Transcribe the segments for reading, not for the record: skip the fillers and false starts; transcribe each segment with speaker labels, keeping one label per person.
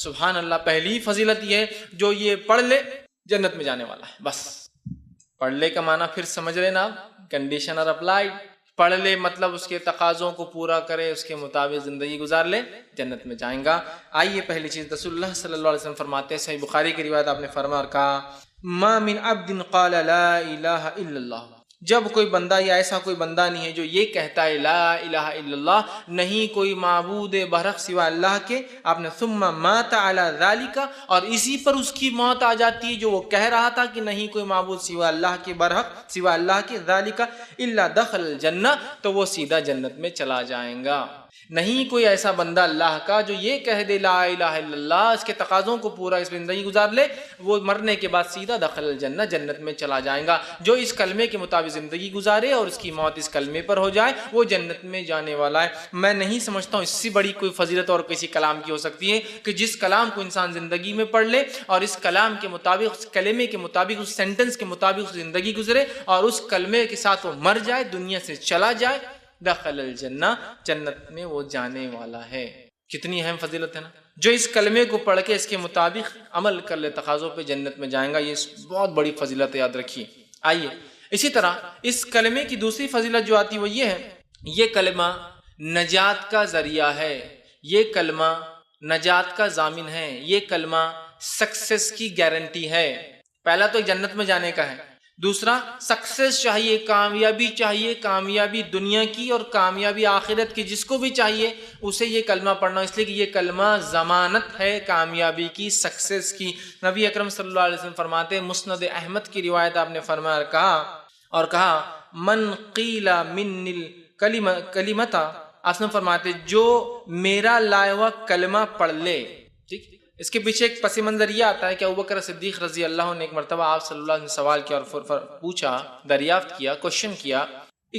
Speaker 1: سبحان اللہ، پہلی فضیلت یہ ہے جو یہ پڑھ لے جنت میں جانے والا ہے. بس پڑھ لے کا معنی پھر سمجھ لینا آپ، کنڈیشن اور اپلائیڈ. پڑھ لے مطلب اس کے تقاضوں کو پورا کرے، اس کے مطابق زندگی گزار لے، جنت میں جائیں گا. آئیے پہلی چیز، رسول اللہ صلی اللہ علیہ وسلم فرماتے ہیں، صحیح بخاری کی روایت، آپ نے فرمایا اور کہا ما من عبد قال لا الہ الا اللہ، جب کوئی بندہ یا ایسا کوئی بندہ نہیں ہے جو یہ کہتا ہے لا الہ الا اللہ، نہیں کوئی معبود برحق سوا اللہ کے، آپ نے ثم مات علی ذالک، اور اسی پر اس کی موت آ جاتی ہے جو وہ کہہ رہا تھا کہ نہیں کوئی معبود سوا اللہ کے، برحق سوا اللہ کے، ذالک الا دخل الجنہ، تو وہ سیدھا جنت میں چلا جائیں گا. نہیں کوئی ایسا بندہ اللہ کا جو یہ کہہ دے لا الہ الا اللہ، اس کے تقاضوں کو پورا اس زندگی گزار لے، وہ مرنے کے بعد سیدھا دخل الجنہ، جنت میں چلا جائیں گا. جو اس کلمے کے مطابق زندگی گزارے اور اس کی موت اس کلمے پر ہو جائے، وہ جنت میں جانے والا ہے. میں نہیں سمجھتا ہوں اس سے بڑی کوئی فضیلت اور کسی کلام کی ہو سکتی ہے کہ جس کلام کو انسان زندگی میں پڑھ لے اور اس کلام کے مطابق، اس کلمے کے مطابق، اس سینٹنس کے مطابق اس زندگی گزرے اور اس کلمے کے ساتھ وہ مر جائے، دنیا سے چلا جائے، دخل الجنہ، جنت میں وہ جانے والا ہے. کتنی اہم فضیلت ہے نا. جو اس کلمے کو پڑھ کے اس کے مطابق عمل کر لے، تقاضوں پہ جنت میں جائیں گا. یہ بہت بڑی فضیلت ہے، یاد رکھیے. آئیے اسی طرح اس کلمے کی دوسری فضیلت جو آتی ہے وہ یہ ہے، یہ کلمہ نجات کا ذریعہ ہے، یہ کلمہ نجات کا ضامن ہے، یہ کلمہ سکسیس کی گارنٹی ہے. پہلا تو جنت میں جانے کا ہے، دوسرا سکسیس چاہیے، کامیابی چاہیے، کامیابی دنیا کی اور کامیابی آخرت کی، جس کو بھی چاہیے اسے یہ کلمہ پڑھنا، اس لیے کہ یہ کلمہ ضمانت ہے کامیابی کی، سکسیس کی. نبی اکرم صلی اللہ علیہ وسلم فرماتے ہیں، مسند احمد کی روایت، آپ نے فرمایا اور کہا من قیل من الکلمۃ، آپ نے فرماتے جو میرا لایا ہوا کلمہ پڑھ لے. ٹھیک، اس کے پیچھے ایک پس منظر یہ آتا ہے کہ ابوبکر صدیق رضی اللہ عنہ نے ایک مرتبہ آپ صلی اللہ علیہ وسلم سوال کیا اور پوچھا، دریافت کیا، کوشچن کیا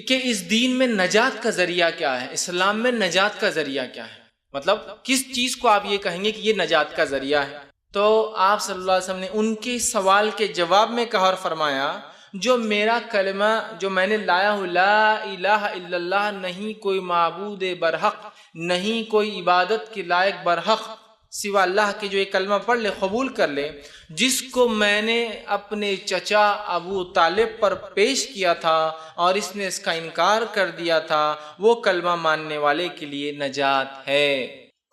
Speaker 1: کہ اس دین میں نجات کا ذریعہ کیا ہے، اسلام میں نجات کا ذریعہ کیا ہے، مطلب کس چیز کو آپ یہ کہیں گے کہ یہ نجات کا ذریعہ ہے. تو آپ صلی اللہ علیہ وسلم نے ان کے سوال کے جواب میں کہا اور فرمایا جو میرا کلمہ جو میں نے لایا ہوں لا الہ الا اللہ، نہیں کوئی معبود برحق، نہیں کوئی عبادت کے لائق برحق سوا اللہ کے، جو یہ کلمہ پڑھ لے، قبول کر لے، جس کو میں نے اپنے چچا ابو طالب پر پیش کیا تھا اور اس نے اس کا انکار کر دیا تھا، وہ کلمہ ماننے والے کے لیے نجات ہے.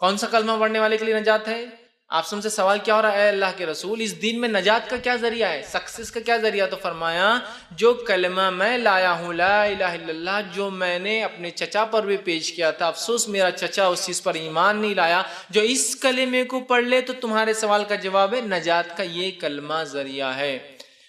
Speaker 1: کون سا کلمہ پڑھنے والے کے لیے نجات ہے؟ آپ سے سوال کیا ہو رہا ہے، اے اللہ کے رسول اس دین میں نجات کا کیا ذریعہ ہے، سکسیس کا کیا ذریعہ؟ تو فرمایا جو کلمہ میں لایا ہوں لا الہ الا اللہ، جو میں نے اپنے چچا پر بھی پیش کیا تھا، افسوس میرا چچا اس چیز پر ایمان نہیں لایا، جو اس کلمے کو پڑھ لے تو تمہارے سوال کا جواب ہے نجات کا یہ کلمہ ذریعہ ہے.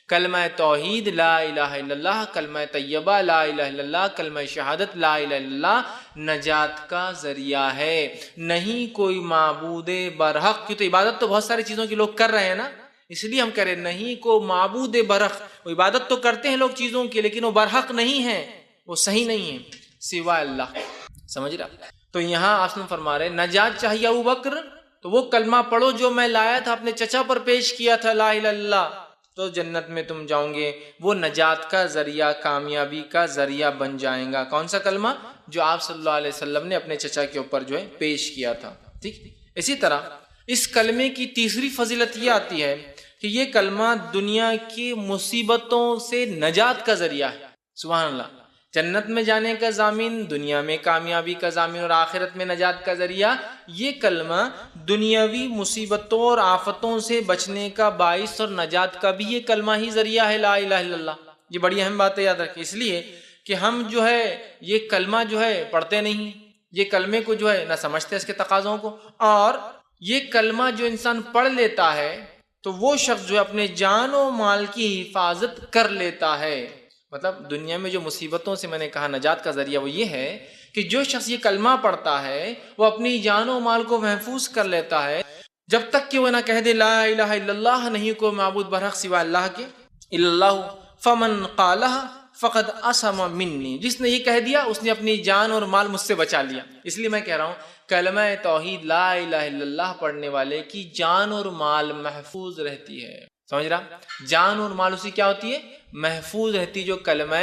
Speaker 1: کلمہ توحید لا الہ الا اللہ، کلمہ طیبہ لا الہ الا اللہ، کلمہ شہادت لا الہ الا اللہ نجات کا ذریعہ ہے. نہیں کوئی معبود برحق، کی تو عبادت تو بہت ساری چیزوں کی لوگ کر رہے ہیں نا، اس لیے ہم کہہ رہے ہیں نہیں کوئی معبود برحق، وہ عبادت تو کرتے ہیں لوگ چیزوں کی لیکن وہ برحق نہیں ہے، وہ صحیح نہیں ہے سوا اللہ. سمجھ رہا؟ تو یہاں آپ نے فرما رہے نجات چاہیے ابوبکر تو وہ کلمہ پڑھو جو میں لایا تھا، اپنے چچا پر پیش کیا تھا لا الہ الا اللہ، تو جنت میں تم جاؤ گے، وہ نجات کا ذریعہ، کامیابی کا ذریعہ بن جائیں گا. کون سا کلمہ؟ جو آپ صلی اللہ علیہ وسلم نے اپنے چچا کے اوپر جو ہے پیش کیا تھا. ٹھیک، اسی طرح اس کلمے کی تیسری فضیلت یہ آتی ہے کہ یہ کلمہ دنیا کی مصیبتوں سے نجات کا ذریعہ ہے. سبحان اللہ، جنت میں جانے کا ضامن، دنیا میں کامیابی کا ضامن اور آخرت میں نجات کا ذریعہ. یہ کلمہ دنیاوی مصیبتوں اور آفتوں سے بچنے کا باعث اور نجات کا بھی یہ کلمہ ہی ذریعہ ہے لا الہ الا اللہ. یہ بڑی اہم بات ہے، یاد رکھیں، اس لیے کہ ہم جو ہے یہ کلمہ جو ہے پڑھتے نہیں، یہ کلمے کو جو ہے نہ سمجھتے اس کے تقاضوں کو، اور یہ کلمہ جو انسان پڑھ لیتا ہے تو وہ شخص جو ہے اپنے جان و مال کی حفاظت کر لیتا ہے. مطلب دنیا میں جو مصیبتوں سے میں نے کہا نجات کا ذریعہ وہ یہ ہے کہ جو شخص یہ کلمہ پڑھتا ہے وہ اپنی جان و مال کو محفوظ کر لیتا ہے، جب تک کہ وہ نہ کہہ دے لا الہ الا اللہ، نہیں کوئی معبود برحق سوا اللہ کے، الا اللہ فمن قالها فقد عصم منی، جس نے یہ کہہ دیا اس نے اپنی جان اور مال مجھ سے بچا لیا. اس لیے میں کہہ رہا ہوں کلمہ توحید لا الہ الا اللہ پڑھنے والے کی جان اور مال محفوظ رہتی ہے. سمجھ رہا؟ جان اور مال اسی کیا ہوتی ہے؟ محفوظ رہتی جو کلمہ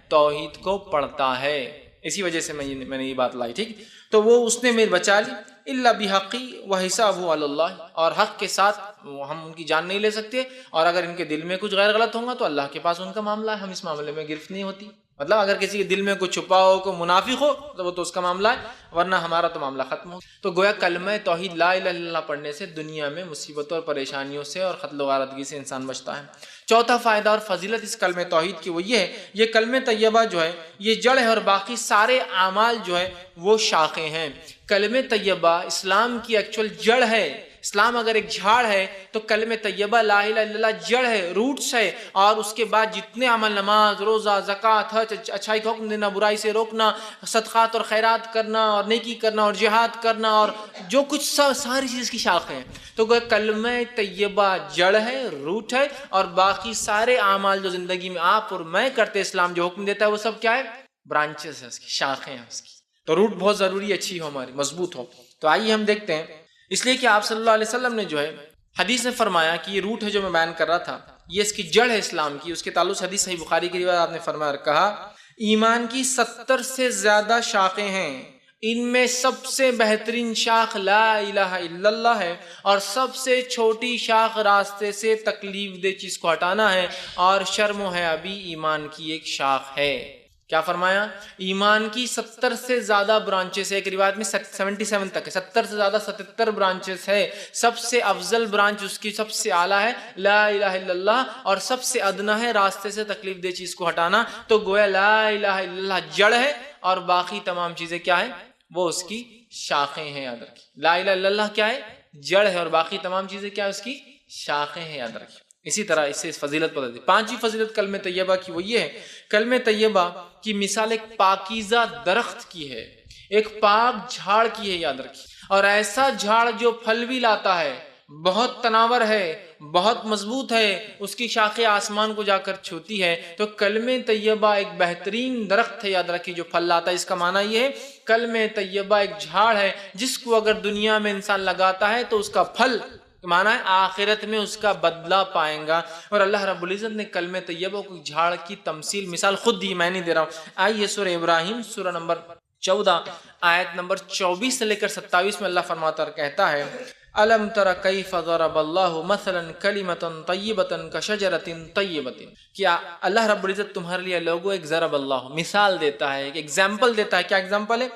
Speaker 1: توحید کو پڑھتا ہے. اسی وجہ سے میں نے یہ بات لائی. ٹھیک، تو وہ اس نے میرے بچا لی. الا بحقی وحسابہ علی اللہ، اور حق کے ساتھ ہم ان کی جان نہیں لے سکتے، اور اگر ان کے دل میں کچھ غیر غلط ہوگا تو اللہ کے پاس ان کا معاملہ ہے، ہم اس معاملے میں گرفت نہیں ہوتی۔ مطلب اگر کسی کے دل میں کوئی چھپا ہو، کوئی منافق ہو تو وہ تو اس کا معاملہ ہے، ورنہ ہمارا تو معاملہ ختم ہو۔ تو گویا کلمہ توحید لا الہ الا اللہ پڑھنے سے دنیا میں مصیبتوں اور پریشانیوں سے اور قتل و غارتگی سے انسان بچتا ہے۔ چوتھا فائدہ اور فضیلت اس کلمہ توحید کی وہ یہ ہے، یہ کلمہ طیبہ جو ہے یہ جڑ ہے اور باقی سارے اعمال جو ہے وہ شاخیں ہیں۔ کلمہ طیبہ اسلام کی ایکچول جڑ ہے۔ اسلام اگر ایک جھاڑ ہے تو کلمہ طیبہ لا الہ الا اللہ جڑ ہے، روٹس ہے، اور اس کے بعد جتنے عمل، نماز، روزہ، زکوٰۃ، حج، اچھائی کا حکم دینا، برائی سے روکنا، صدقات اور خیرات کرنا اور نیکی کرنا اور جہاد کرنا اور جو کچھ ساری چیز کی شاخیں ہیں۔ تو کلمہ طیبہ جڑ ہے، روٹ ہے، اور باقی سارے اعمال جو زندگی میں آپ اور میں کرتے اسلام جو حکم دیتا ہے وہ سب کیا ہے؟ برانچز ہے، اس کی شاخیں ہیں اس کی۔ تو روٹ بہت ضروری ہے، اچھی ہو ہماری، مضبوط ہو۔ تو آئیے ہم دیکھتے ہیں، اس لیے کہ آپ صلی اللہ علیہ وسلم نے جو ہے حدیث میں فرمایا کہ یہ روٹ ہے جو میں بیان کر رہا تھا، یہ اس کی جڑ ہے اسلام کی۔ اس کے تعلق سے حدیث صحیح بخاری کی روایت آپ نے فرمایا اور کہا ایمان کی 70 سے زیادہ شاخیں ہیں، ان میں سب سے بہترین شاخ لا الہ الا اللہ ہے، اور سب سے چھوٹی شاخ راستے سے تکلیف دہ چیز کو ہٹانا ہے، اور شرم و حیا بھی ایمان کی ایک شاخ ہے۔ کیا فرمایا؟ ایمان کی 70 سے زیادہ برانچز ہے، ایک روایت میں 77 تک ہے، 70 سے زیادہ 77 برانچز ہے۔ سب سے افضل برانچ اس کی سب سے اعلیٰ ہے لا الہ الا اللہ، اور سب سے ادنا ہے راستے سے تکلیف دہ چیز کو ہٹانا۔ تو گویا لا الہ الا اللہ جڑ ہے اور باقی تمام چیزیں کیا ہے؟ وہ اس کی شاخیں ہیں، یاد رکھیں۔ لا الہ الا اللہ کیا ہے؟ جڑ ہے، اور باقی تمام چیزیں کیا ہے؟ اس کی شاخیں ہیں، یاد رکھیں۔ اسی طرح اس سے فضیلت پتہ دی۔ پانچویں فضیلت کلمہ طیبہ کی وہ یہ ہے، کلمہ طیبہ کی مثال ایک پاکیزہ درخت کی ہے، ایک پاک جھاڑ کی ہے، یاد رکھیے، اور ایسا جھاڑ جو پھل بھی لاتا ہے، بہت تناور ہے، بہت مضبوط ہے، اس کی شاخیں آسمان کو جا کر چھوتی ہے۔ تو کلمہ طیبہ ایک بہترین درخت ہے، یاد رکھیے، جو پھل لاتا ہے۔ اس کا معنی یہ ہے کلمہ طیبہ ایک جھاڑ ہے جس کو اگر دنیا میں انسان لگاتا ہے تو اس کا پھل معنی ہے آخرت میں اس کا بدلہ پائیں گا۔ اور اللہ رب العزت نے کلمہ طیبہ کو جھاڑ کی تمثیل، مثال خود دی، میں نہیں دے رہا ہوں۔ آئیے سورہ ابراہیم سورہ نمبر 14 آیت نمبر 24 سے لے کر 27 میں اللہ فرماتا اور کہتا ہے الم تر کیف ضرب اللہ مثلا کلمۃ طیبۃ کشجرۃ طیبۃ۔ کیا اللہ رب العزت تمہارے لیے لوگوں ایک ضرب اللہ مثال دیتا ہے، ایک ایگزامپل دیتا ہے۔ کیا ایگزامپل ہے؟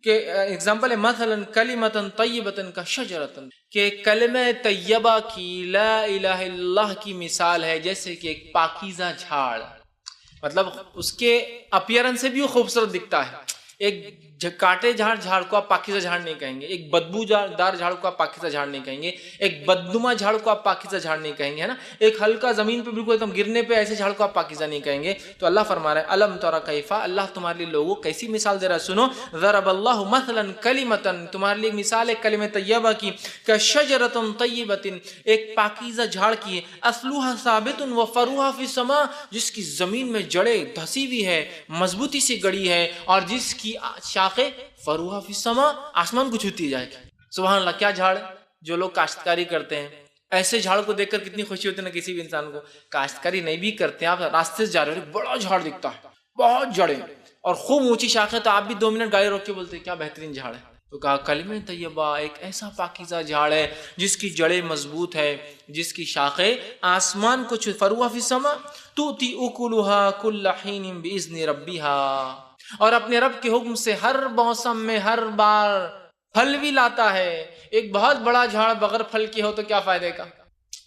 Speaker 1: کہ ایگزامپل ہے مثلا کلمۃ طیبۃ کشجرۃ، کہ کلمہ طیبہ کی، لا الہ الا اللہ کی مثال ہے جیسے کہ ایک پاکیزہ جھاڑ، مطلب اس کے اپیرنس سے بھی وہ خوبصورت دکھتا ہے۔ ایک کاٹے جھاڑ کو آپ پاکیزہ جھاڑ نہیں کہیں گے، ایک بدبو دار جھاڑ کو آپ پاکیزہ جھاڑ نہیں کہیں گے، ایک بدنما جھاڑ کو آپ پاکیزہ جھاڑ نہیں کہیں گے، ہے نا، ایک ہلکا زمین پہ بالکل ایک دم گرنے پہ ایسے جھاڑ کو آپ پاکیزہ نہیں کہیں گے۔ تو اللہ فرما رہا ہے الم تر کیفا، اللہ تمہارے لیے لوگوں کیسی مثال دے رہا ہے، سنو، ضرب اللہ مثلا کلمۃ، تمہارے لیے مثال ہے کلمہ طیبہ کی، کشجرۃ طیبۃ، ایک پاکیزہ جھاڑ کی ہے، اصلها ثابت وفروها فی السماء، جس کی زمین میں جڑیں دھسی ہوئی ہے، مضبوطی سے گڑی ہے، اور جس کی شاخیں فروها فی السماء، آسمان کو چھوتی جائے گی۔ سبحان اللہ، کیا جھاڑ ہے! جو لوگ کاشتکاری کرتے ہیں ایسے جھاڑ کو دیکھ کر کتنی خوشی ہوتی ہے نا کسی بھی انسان کو۔ کاشتکاری نہیں بھی کرتے ہیں، آپ راستے سے جا رہے ہو، بڑا جھاڑ دکھتا ہے، بہت جڑیں اور خوب اونچی شاخیں، تو آپ بھی 2 منٹ گاڑی روک کے بولتے ہیں کیا بہترین جھاڑ ہے۔ تو کہا کلمہ طیبہ ایک ایسا پاکیزہ جھاڑ ہے جس کی جڑیں مضبوط ہے، جس کی شاخیں آسمان کو فروها فی السماء تؤتی اکلها کل حین باذن ربها، اور اپنے رب کے حکم سے ہر موسم میں ہر بار پھل بھی لاتا ہے۔ ایک بہت بڑا جھاڑ بغیر پھل کی ہو تو کیا فائدے کا؟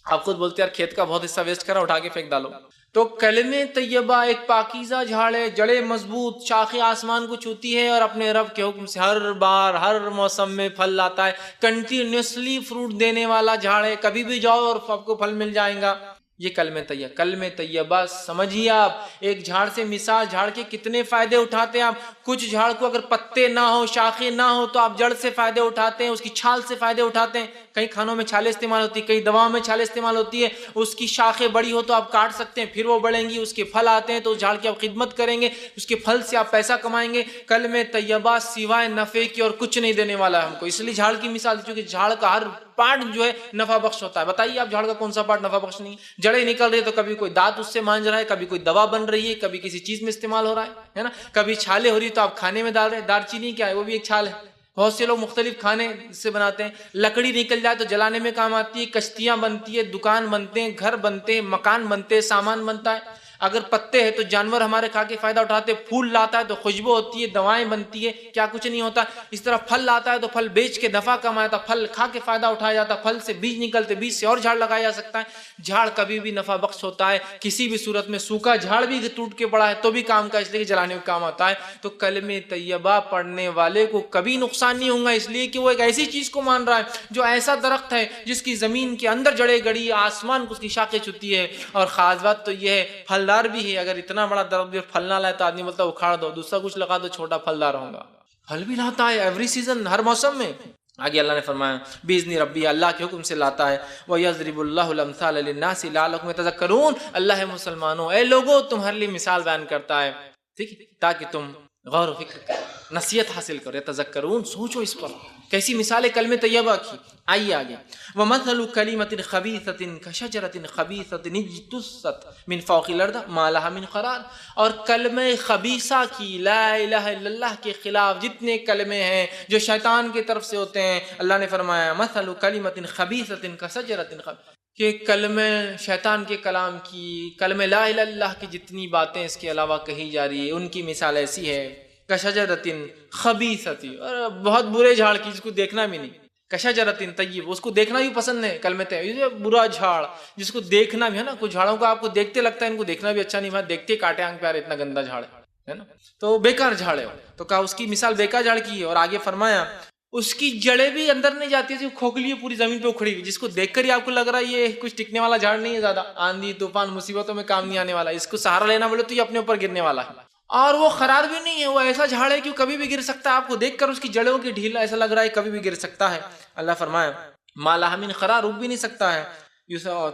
Speaker 1: آپ خود بولتے ہیں یار کھیت کا بہت حصہ ویسٹ کرا، اٹھا کے پھینک ڈالو۔ تو کلمہ طیبہ ایک پاکیزہ جھاڑ ہے، جڑیں مضبوط، شاخیں آسمان کو چھوتی ہے، اور اپنے رب کے حکم سے ہر بار ہر موسم میں پھل لاتا ہے، کنٹینیوسلی فروٹ دینے والا جھاڑ ہے، کبھی بھی جاؤ اور آپ کو پھل مل جائیں گا۔ یہ کلمہ طیبہ، کلمہ طیبہ سمجھیے آپ، ایک جھاڑ سے مثال، جھاڑ کے کتنے فائدے اٹھاتے ہیں آپ۔ کچھ جھاڑ کو اگر پتے نہ ہو، شاخیں نہ ہو، تو آپ جڑ سے فائدے اٹھاتے ہیں، اس کی چھال سے فائدے اٹھاتے ہیں، کئی کھانوں میں چھالیں استعمال ہوتی ہے، کئی دواؤں میں چھالیں استعمال ہوتی ہے، اس کی شاخیں بڑی ہو تو آپ کاٹ سکتے ہیں، پھر وہ بڑھیں گی، اس کے پھل آتے ہیں تو اس جھاڑ کی آپ خدمت کریں گے، اس کے پھل سے آپ پیسہ کمائیں گے۔ کلمہ طیبہ سوائے نفع کی اور کچھ نہیں دینے والا ہے ہم کو، اس لیے جھاڑ کی مثال، چونکہ جھاڑ کا ہر پارٹ جو ہے نفع بخش ہوتا ہے۔ بتائیے آپ جھاڑ کا کون سا پارٹ نفع بخش نہیں؟ جڑیں نکل رہی ہے تو کبھی کوئی دانت اس سے مانج رہا ہے، کبھی کوئی دوا بن رہی ہے، کبھی کسی چیز میں استعمال ہو رہا ہے نا، کبھی چھالیں ہو رہی ہے تو آپ کھانے میں ڈال رہے ہیں، دار چینی کیا ہے؟ وہ بھی ایک چھال ہے، بہت سے لوگ مختلف کھانے سے بناتے ہیں، لکڑی نکل جائے تو جلانے میں کام آتی ہے، کشتیاں بنتی ہے، دکان بنتے ہیں، گھر بنتے ہیں، مکان بنتے ہیں، سامان بنتا ہے۔ اگر پتے ہیں تو جانور ہمارے کھا کے فائدہ اٹھاتے ہیں، پھول لاتا ہے تو خوشبو ہوتی ہے، دوائیں بنتی ہے، کیا کچھ نہیں ہوتا۔ اس طرح پھل لاتا ہے تو پھل بیچ کے نفع کمایا جاتا، پھل کھا کے فائدہ اٹھایا جاتا، پھل سے بیج نکلتے، بیج سے اور جھاڑ لگایا جا سکتا ہے۔ جھاڑ کبھی بھی نفع بخش ہوتا ہے، کسی بھی صورت میں سوکھا جھاڑ بھی ٹوٹ کے پڑا ہے تو بھی کام کا، اس لیے کہ جلانے میں کام آتا ہے۔ تو کلمہ طیبہ پڑھنے والے کو کبھی نقصان نہیں ہوگا، اس لیے کہ وہ ایک ایسی چیز کو مان رہا ہے جو ایسا درخت ہے جس کی زمین کے اندر جڑیں گڑی، آسمان کو اس کی شاخیں چھوتی ہے۔ اور خاص بات تو یہ ہے پھلدار بھی ہے، اگر اتنا بڑا درخت بھی پھل نہ لائے تو آدمی بولتا ہے اکھاڑ دو، دوسرا کچھ لگا دو چھوٹا پھلدار ہوگا۔ پھل بھی لاتا ہے ایوری سیزن، ہر موسم میں۔ آگے اللہ نے فرمایا بِإِذْنِ ربی، اللہ کے حکم سے لاتا ہے۔ وَيَضْرِبُ اللَّهُ الْأَمْثَالَ لِلنَّاسِ لَعَلَّكُمْ يَتَذَكَّرُونَ، اللہ مسلمانوں، اے لوگوں، تمہارے لیے مثال بیان کرتا ہے، ٹھیک ہے، تاکہ تم غور و فکر کرو، نصیحت حاصل کرو، یتذکرون، سوچو اس پر۔ کیسی مثال ہے کلمہ طیبہ کی؟ آئیے آگے۔ وَمَثَلُ كَلِمَةٍ خَبِيثَةٍ كَشَجَرَةٍ خَبِيثَةٍ اجْتُثَّتْ مِنْ فَوْقِ الْأَرْضِ مَا لَهَا مِنْ قَرَارٍ، اور کلمہ خبیثہ کی، لا الہ الا اللہ کے خلاف جتنے کلمے ہیں جو شیطان کی طرف سے ہوتے ہیں، اللہ نے فرمایا مَثَلُ كَلِمَةٍ خَبِيثَةٍ كَشَجَرَةٍ کہ کلمہ شیطان کے کلام کی، کلمہ لا الہ الا اللہ کی جتنی باتیں اس کے علاوہ کہی جا رہی ہے، ان کی مثال ایسی ہے کشجرۃ خبیثۃ، اور بہت برے جھاڑ کی، جس کو دیکھنا بھی نہیں۔ کشجرۃ طیب، اس کو دیکھنا بھی پسند ہے، کلمہ طیب، یہ برا جھاڑ جس کو دیکھنا بھی ہے نا، کچھ جھاڑوں کو آپ کو دیکھتے لگتا ہے ان کو دیکھنا بھی اچھا نہیں، میں دیکھتے کاٹے آنکھ پہ آ رہے، اتنا گندا جھاڑ ہے نا، تو بیکار جھاڑ ہے۔ تو کہا اس کی مثال بیکار جھاڑ کی ہے، اور آگے فرمایا اس کی جڑیں بھی اندر نہیں جاتی ہے، کھوکھلی پوری زمین پہ اکھڑی ہوئی، جس کو دیکھ کر ہی آپ کو لگ رہا ہے یہ کچھ ٹکنے والا جھاڑ نہیں ہے، زیادہ آندھی طوفان مصیبتوں میں کام نہیں آنے والا، اس کو سہارا لینا بولے تو یہ اپنے اوپر گرنے والا ہے۔ اور وہ خرار بھی نہیں ہے، وہ ایسا جھاڑ ہے کہ کبھی بھی گر سکتا ہے، آپ کو دیکھ کر اس کی جڑوں کی ڈھیل ایسا لگ رہا ہے کبھی بھی گر سکتا ہے۔ اللہ فرمایا ما لہا من قرار، رک بھی نہیں سکتا ہے۔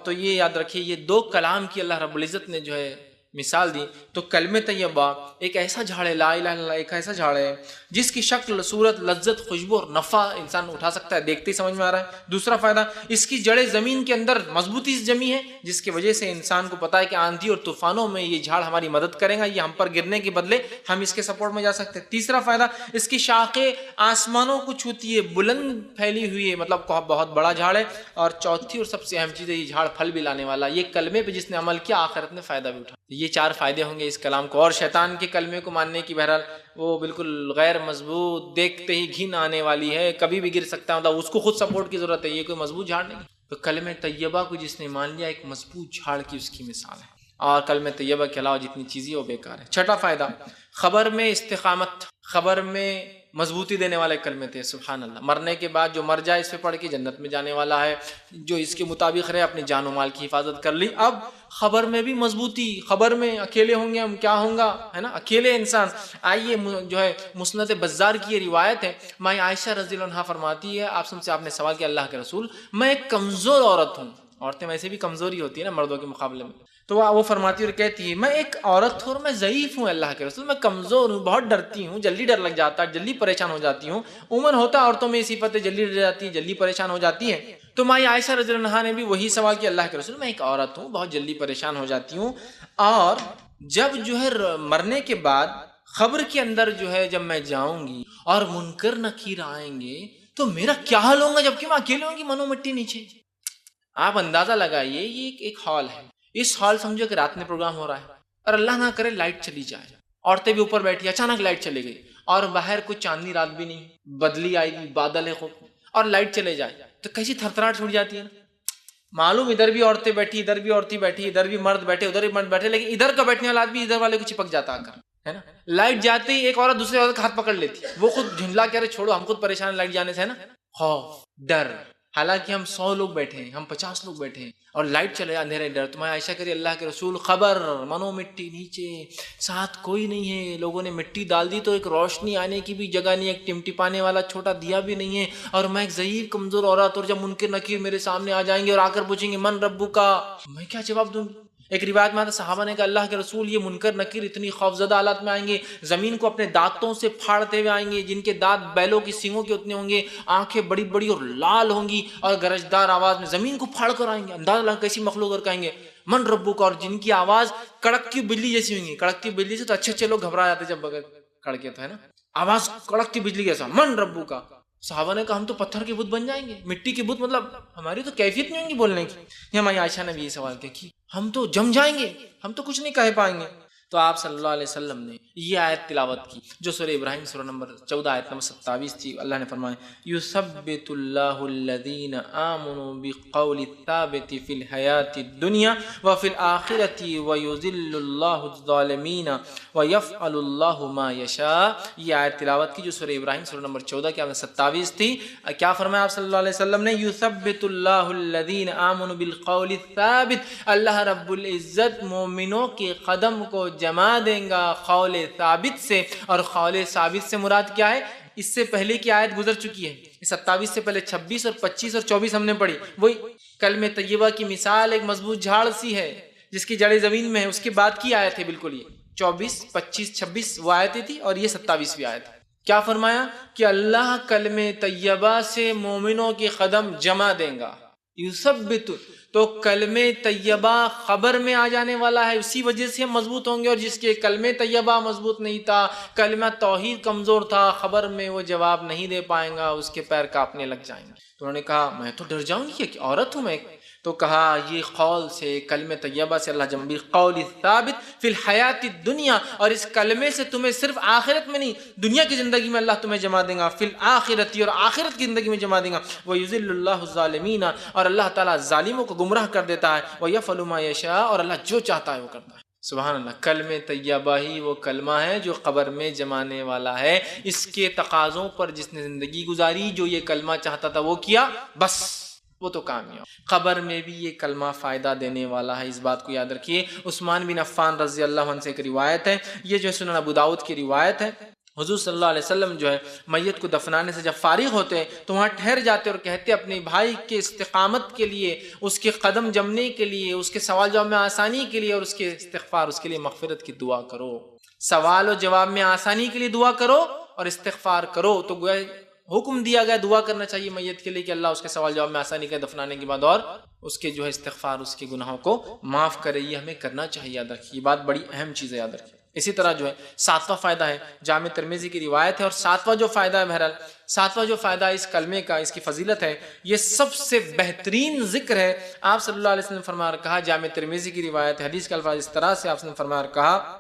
Speaker 1: تو یہ یاد رکھیے، یہ دو کلام کی اللہ رب العزت نے جو ہے مثال دی۔ تو کلمہ طیبہ ایک ایسا جھاڑ ہے، لا الہ الا اللہ ایک ایسا جھاڑ ہے جس کی شکل، صورت، لذت، خوشبو اور نفع انسان اٹھا سکتا ہے، دیکھتے ہی سمجھ میں آ رہا ہے۔ دوسرا فائدہ، اس کی جڑیں زمین کے اندر مضبوطی سے جمی ہے، جس کی وجہ سے انسان کو پتا ہے کہ آندھی اور طوفانوں میں یہ جھاڑ ہماری مدد کرے گا، یہ ہم پر گرنے کے بدلے ہم اس کے سپورٹ میں جا سکتے ہیں۔ تیسرا فائدہ، اس کی شاخیں آسمانوں کو چھوتی ہے، بلند پھیلی ہوئی ہے، مطلب بہت بڑا جھاڑ ہے۔ اور چوتھی اور سب سے اہم چیز ہے، یہ جھاڑ پھل بھی لانے والا، یہ کلمے پہ جس نے عمل کیا آخرت میں فائدہ بھی اٹھا۔ یہ چار فائدے ہوں گے اس کلام کو۔ اور شیطان کے کلمے کو ماننے کی بہرحال وہ بالکل غیر مضبوط، دیکھتے ہی گھن آنے والی ہے، کبھی بھی گر سکتا ہے، مطلب اس کو خود سپورٹ کی ضرورت ہے، یہ کوئی مضبوط جھاڑ نہیں۔ تو کلمہ طیبہ کو جس نے مان لیا، ایک مضبوط جھاڑ کی اس کی مثال ہے، اور کلمہ طیبہ کے علاوہ جتنی چیزیں وہ بیکار ہے۔ چھٹا فائدہ، خبر میں استقامت، خبر میں مضبوطی دینے والے کلمے تھے، سبحان اللہ۔ مرنے کے بعد جو مر جائے اس پہ پڑھ کے جنت میں جانے والا ہے، جو اس کے مطابق رہے اپنی جان و مال کی حفاظت کر لی۔ اب خبر میں بھی مضبوطی، خبر میں اکیلے ہوں گے ہم، کیا ہوں گا، ہے نا، اکیلے انسان۔ آئیے جو ہے مسند بزار کی یہ روایت ہے، ماں عائشہ رضی اللہ عنہا فرماتی ہے، آپ سے آپ نے سوال کیا اللہ کے رسول، میں ایک کمزور عورت ہوں، عورتیں ویسے بھی کمزوری ہوتی ہے نا مردوں کے مقابلے میں، تو وہ فرماتی اور کہتی ہے میں ایک عورت ہوں اور میں ضعیف ہوں اللہ کے رسول، میں کمزور ہوں، بہت ڈرتی ہوں، جلدی ڈر لگ جاتا ہے، جلدی پریشان ہو جاتی ہوں۔ عموماً ہوتا ہے عورتوں میں یہ صفت ہے، جلدی ڈر جاتی ہے، جلدی پریشان ہو جاتی ہے۔ تو ماں عائشہ رضی اللہ عنہا نے بھی وہی سوال کیا اللہ کے رسول، میں ایک عورت ہوں، بہت جلدی پریشان ہو جاتی ہوں، اور جب جو ہے مرنے کے بعد قبر کے اندر جو ہے جب میں جاؤں گی اور منکر نکیر آئیں گے تو میرا کیا حال ہوگا، جبکہ میں اکیلے ہوں گی منو مٹی نیچے۔ آپ اندازہ لگائیے، یہ ایک ہال ہے، اس ہال سمجھو کہ رات میں پروگرام ہو رہا ہے، اور اللہ نہ کرے لائٹ چلی جائے، عورتیں بھی اوپر بیٹھی، اچانک لائٹ چلی گئی، اور باہر کوئی چاندنی رات بھی نہیں، بدلی آئی گی، بادل ہے خوب، اور لائٹ چلے جائے تو کیسی تھرتھراہٹ چھوٹ جاتی ہے نا۔ معلوم ادھر بھی عورتیں بیٹھی، ادھر بھی عورتیں بیٹھی، ادھر بھی مرد بیٹھے، ادھر بھی مرد بیٹھے، لیکن ادھر کا بیٹھنے والا آدمی ادھر والے کو چپک جاتا آ کر، ہے نا۔ لائٹ جاتے ہی ایک عورت دوسرے عورت کا ہاتھ پکڑ لیتی، وہ خود جھنجلا کے ارے چھوڑو ہم خود پریشان ہیں لائٹ جانے سے، ہے نا، خوف، ڈر، حالانکہ ہم 100 لوگ بیٹھے ہیں، ہم 50 لوگ بیٹھے ہیں، اور لائٹ چلے اندھیرے ڈر۔ تو میں عائشہ کہتی اللہ کے رسول خبر منو مٹی نیچے، ساتھ کوئی نہیں ہے، لوگوں نے مٹی ڈال دی تو ایک روشنی آنے کی بھی جگہ نہیں ہے، ایک ٹمٹپانے والا چھوٹا دیا بھی نہیں ہے، اور میں ایک ضعیف کمزور عورت، اور جب منکر نکیر میرے سامنے آ جائیں گے اور آ کر پوچھیں گے من ربو کا، میں کیا جواب دوں گی؟ ایک روایت میں آتا صحابہ نے کہا اللہ کے رسول یہ منکر نکیر اتنی خوفزدہ حالت میں آئیں گے، زمین کو اپنے دانتوں سے پھاڑتے ہوئے آئیں گے، جن کے دانت بیلوں کی سینگوں کے اتنے ہوں گے، آنکھیں بڑی بڑی اور لال ہوں گی، اور گرجدار آواز میں زمین کو پھاڑ کر آئیں گے، انداز لگا کیسی مخلوق، اور کہیں گے من ربو کا، اور جن کی آواز کڑکتی بلی جیسی ہوئی گی، کڑکتی بلی سے تو اچھے لوگ گھبرا جاتے جب بغیر کڑکے، تو ہے نا، آواز کڑکتی بجلی جیسا، من ربو کا. صحابہ نے کہا ہم تو پتھر کے بت بن جائیں گے، مٹی کے بت، مطلب ہماری تو کیفیت نہیں ہوگی بولنے کی. یہ ہماری عائشہ نے بھی یہ سوال کیا کہ ہم تو جم جائیں گے، ہم تو کچھ نہیں کہہ پائیں گے. تو آپ صلی اللہ علیہ وسلم نے یہ آیت تلاوت کی جو سورہ ابراہیم سورہ نمبر 14 آیت نمبر 27 تھی. اللہ نے فرمایا یثبت اللہ الذین آمنوا بالقول الثابت فی الحیاۃ الدنیا وفی الآخرۃ ویذل اللہ الظالمین ویفعل اللہ ما یشاء. یہ آیت تلاوت کی جو سورہ ابراہیم سورہ نمبر 14 کی آیت 27 تھی. کیا فرمایا آپ صلی اللہ علیہ وسلم نے؟ یثبت اللہ الذین آمنوا بالقول الثابت، اللہ رب العزت مومنوں کے قدم کو جما دیں گا قول ثابت سے. اور قول ثابت سے مراد کیا ہے؟ اس سے پہلے کی آیت گزر چکی ہے، 27 سے پہلے 26 اور 25 اور 24 ہم نے پڑھی. وہی کلمہ طیبہ کی مثال ایک مضبوط جھاڑ سی ہے جس کی جڑیں زمین میں ہے، اس کے بعد کی آیت ہے بالکل. یہ 24 25 26 وہ آیتیں تھی اور یہ 27ویں آیت. کیا فرمایا کہ اللہ کلمہ طیبہ سے مومنوں کے قدم جما دیں گا. یثبت، تو کلمہ طیبہ خبر میں آ جانے والا ہے، اسی وجہ سے ہم مضبوط ہوں گے. اور جس کے کلمہ طیبہ مضبوط نہیں تھا، کلمہ توحید کمزور تھا، خبر میں وہ جواب نہیں دے پائیں گا، اس کے پیر کانپنے لگ جائیں گے. تو انہوں نے کہا میں تو ڈر جاؤں گی کہ عورت ہوں میں. تو کہا یہ قول سے، کلمہ طیبہ سے اللہ جنبی قول ثابت فی الحیات الدنیا، اور اس کلمے سے تمہیں صرف آخرت میں نہیں دنیا کی زندگی میں اللہ تمہیں جما دے گا، فی الآخرت، اور آخرت کی زندگی میں جما دے گا. وَيُذِلُّ اللَّهُ الظَّالِمِينَ، اور اللہ تعالیٰ ظالموں کو گمراہ کر دیتا ہے. وَيَفْعَلُ مَا يَشَاءُ، اور اللہ جو چاہتا ہے وہ کرتا ہے. سبحان اللہ. کلمہ طیبہ ہی وہ کلمہ ہے جو قبر میں جمانے والا ہے. اس کے تقاضوں پر جس نے زندگی گزاری، جو یہ کلمہ چاہتا تھا وہ کیا، بس وہ تو کامیاب. قبر میں بھی یہ کلمہ فائدہ دینے والا ہے، اس بات کو یاد رکھیے. عثمان بن عفان رضی اللہ عنہ سے ایک روایت ہے، یہ جو ہے سنن ابو داؤد کی روایت ہے. حضور صلی اللہ علیہ وسلم جو ہے میت کو دفنانے سے جب فارغ ہوتے تو وہاں ٹھہر جاتے اور کہتے اپنے بھائی کے استقامت کے لیے، اس کے قدم جمنے کے لیے، اس کے سوال جواب میں آسانی کے لیے، اور اس کے استغفار، اس کے لیے مغفرت کی دعا کرو. سوال و جواب میں آسانی کے لیے دعا کرو اور استغفار کرو. تو گویا حکم دیا گیا دعا کرنا چاہیے میت کے لیے کہ اللہ اس کے سوال جواب میں آسانی کرے دفنانے کے بعد، اور اس کے جو ہے استغفار، اس کے گناہوں کو معاف کرے. یہ ہمیں کرنا چاہیے. یاد رکھیے، یہ بات بڑی اہم چیز ہے، یاد رکھیے. اسی طرح جو ہے 7واں فائدہ ہے، جامع ترمذی کی روایت ہے، اور 7واں جو فائدہ ہے، بہرحال 7واں جو فائدہ ہے اس کلمے کا، اس کی فضیلت ہے، یہ سب سے بہترین ذکر ہے. آپ صلی اللہ علیہ وسلم نے فرمایا کہا، جامع ترمذی کی روایت ہے، حدیث کے الفاظ اس طرح سے آپ نے فرمایا کہا،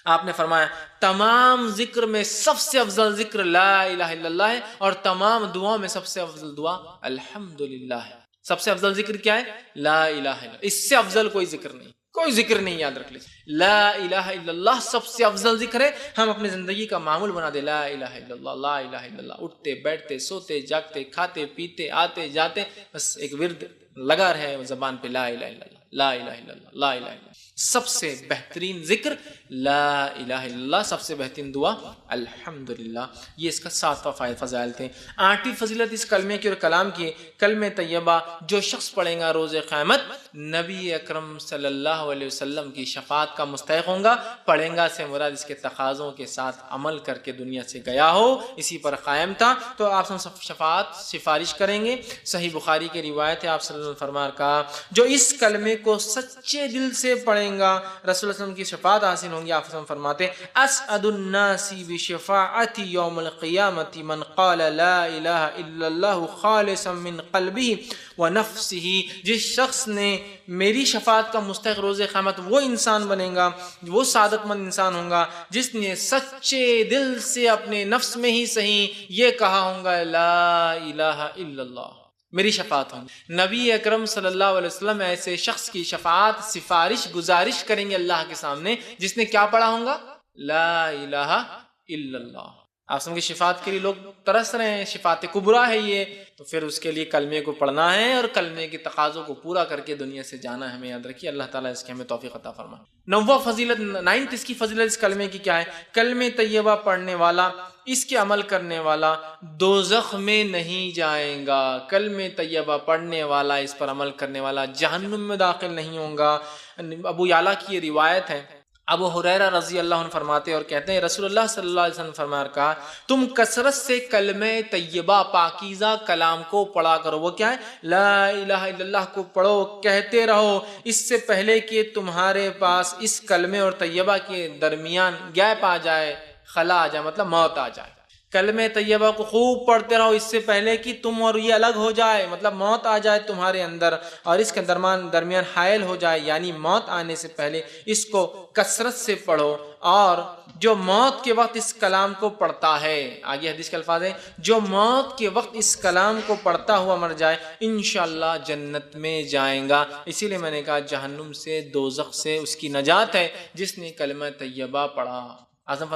Speaker 1: آپ نے فرمایا تمام ذکر میں سب سے افضل ذکر لا الہ الا اللہ ہے، اور تمام دعاؤں میں سب سے افضل دعا الحمدللہ ہے. سب سے افضل ذکر کیا ہے؟ لا الہ الا اللہ. اس سے افضل کوئی ذکر نہیں، کوئی ذکر نہیں. یاد رکھ لیجیے، لا الہ الا اللہ سب سے افضل ذکر ہے. ہم اپنی زندگی کا معمول بنا دیں، لا الہ الا اللہ، لا الہ الا اللہ. اٹھتے بیٹھتے سوتے جاگتے کھاتے پیتے آتے جاتے، بس ایک ورد لگا رہے زبان پہ، لا الہ الا اللہ، لا الہ الا اللہ، لا الہ الا اللہ. سب سے بہترین ذکر لا الہ الا اللہ، سب سے بہترین دعا الحمدللہ. یہ اس کا 7واں فضائل تھے. 8ویں فضیلت اس کلمے کی اور کلام کی، کلمہ طیبہ جو شخص پڑھے گا روز قیامت نبی اکرم صلی اللہ علیہ وسلم کی شفاعت کا مستحق ہوں گا. پڑھیں گا سے مراد اس کے تقاضوں کے ساتھ عمل کر کے دنیا سے گیا ہو، اسی پر قائم تھا، تو آپ شفاعت سفارش کریں گے. صحیح بخاری کی روایت ہے، آپ صلی اللہ علیہ وسلم فرمایا کہا جو اس کلمے کو سچے دل سے پڑھیں گا رسول اللہ صلی اللہ علیہ وسلم کی شفاعت حاصل ہوں گی. آپ فرماتے اسعد الناس بشفاعتی یوم القیامت من قال لا الہ الا اللہ خالصا من قلبہ ونفسہ. جس شخص نے میری شفاعت کا مستحق روز قیامت وہ انسان بنے گا، وہ سعادت مند انسان ہوگا جس نے سچے دل سے اپنے نفس میں ہی صحیح یہ کہا ہوگا لا الہ الا اللہ، میری شفاعت ہوگی. نبی اکرم صلی اللہ علیہ وسلم ایسے شخص کی شفاعت سفارش گزارش کریں گے اللہ کے سامنے جس نے کیا پڑھا ہوگا لا الہ الا اللہ. آپ سب کی شفاعت کے لیے لوگ ترس رہے ہیں، شفاعت کبریٰ ہے یہ، تو پھر اس کے لیے کلمے کو پڑھنا ہے اور کلمے کے تقاضوں کو پورا کر کے دنیا سے جانا ہے. ہمیں یاد رکھیے، اللہ تعالیٰ اس کی ہمیں توفیق عطا فرمائے. 9واں فضیلت، 9th اس کی فضیلت اس کلمے کی کیا ہے؟ کلمہ طیبہ پڑھنے والا، اس کے عمل کرنے والا دوزخ میں نہیں جائیں گا. کلمہ طیبہ پڑھنے والا، اس پر عمل کرنے والا جہنم میں داخل نہیں ہوں گا. ابو یعلا کی یہ روایت ہے، ابو ہریرہ رضی اللہ عنہ فرماتے اور کہتے ہیں رسول اللہ صلی اللہ علیہ وسلم فرمایا کہا تم کثرت سے کلمہ طیبہ پاکیزہ کلام کو پڑھا کرو. وہ کیا ہے؟ لا الہ الا اللہ کو پڑھو، کہتے رہو، اس سے پہلے کہ تمہارے پاس اس کلمے اور طیبہ کے درمیان گیپ آ جائے، خلا آ جائے، مطلب موت آ جائے. کلمہ طیبہ کو خوب پڑھتے رہو اس سے پہلے کہ تم اور یہ الگ ہو جائے، مطلب موت آ جائے تمہارے اندر اور اس کے درمیان حائل ہو جائے، یعنی موت آنے سے پہلے اس کو کثرت سے پڑھو۔ اور جو موت کے وقت اس کلام کو پڑھتا ہے، آگے حدیث کے الفاظ ہیں، جو موت کے وقت اس کلام کو پڑھتا ہوا مر جائے انشاءاللہ جنت میں جائیں گا۔ اسی لیے میں نے کہا جہنم سے، دوزخ سے اس کی نجات ہے جس نے کلمہ طیبہ پڑھا۔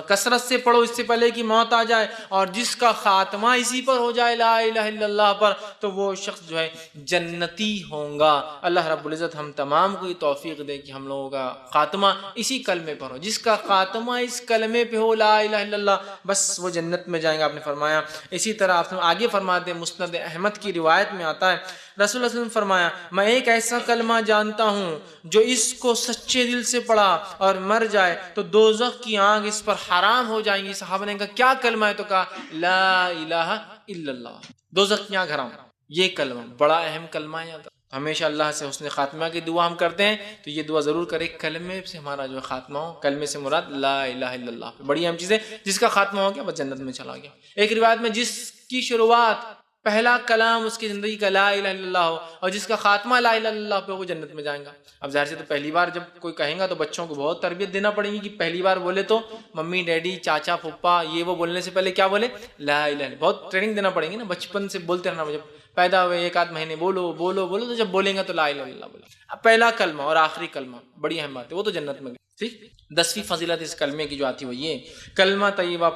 Speaker 1: کثرت سے پڑھو اس سے پہلے کہ موت آ جائے، اور جس کا خاتمہ اسی پر ہو جائے لا الہ الا اللہ پر، تو وہ شخص جو ہے جنتی ہوں گا۔ اللہ رب العزت ہم تمام کو یہ توفیق دے کہ ہم لوگوں کا خاتمہ اسی کلمے پر ہو، جس کا خاتمہ اس کلمے پہ ہو لا الہ الا اللہ، بس وہ جنت میں جائیں گا۔ آپ نے فرمایا اسی طرح آپ آگے فرماتے ہیں، مسند احمد کی روایت میں آتا ہے رسول اللہ صلی اللہ علیہ وسلم فرمایا میں ایک ایسا کلمہ جانتا ہوں جو اس کو سچے دل سے پڑھا اور مر جائے تو دوزخ کی آنکھ اس پر حرام ہو جائیں گی۔ صحابہ نے کہا کیا کلمہ ہے؟ تو کہا لا الہ الا اللہ، دوزخ کی آنکھ حرام۔ یہ کلمہ بڑا اہم کلمہ ہے، ہمیشہ اللہ سے حسن خاتمہ کی دعا ہم کرتے ہیں تو یہ دعا ضرور کرے کلمے سے ہمارا جو خاتمہ ہو، کلمے سے مراد لا الہ الا اللہ، بڑی اہم چیز ہے۔ جس کا خاتمہ ہو گیا وہ جنت میں چلا گیا۔ ایک روایت میں جس کی شروعات پہلا کلام اس کی زندگی کا لا الہ الا اللہ ہو اور جس کا خاتمہ لا الہ الا اللہ پہ، وہ جنت میں جائیں گا۔ اب ظاہر سے تو پہلی بار جب کوئی کہیں گا تو بچوں کو بہت تربیت دینا پڑے گی کہ پہلی بار بولے تو ممی ڈیڈی چاچا پھپھا یہ وہ بولنے سے پہلے کیا بولے؟ لا الہ الا اللہ۔ بہت ٹریننگ دینا پڑے گی نا، بچپن سے بولتے رہنا، جب پیدا ہوئے ایک آدھ مہینے بولو بولو بولو، تو جب بولیں گا تو لا الہ الا اللہ بولے۔ اب پہلا کلمہ اور آخری کلمہ بڑی اہم بات ہے، وہ تو جنت میں گئے۔ ٹھیک، 10ویں فضیلت اس کلمے کی جو آتی ہے وہ یہ، کلمہ طیبہ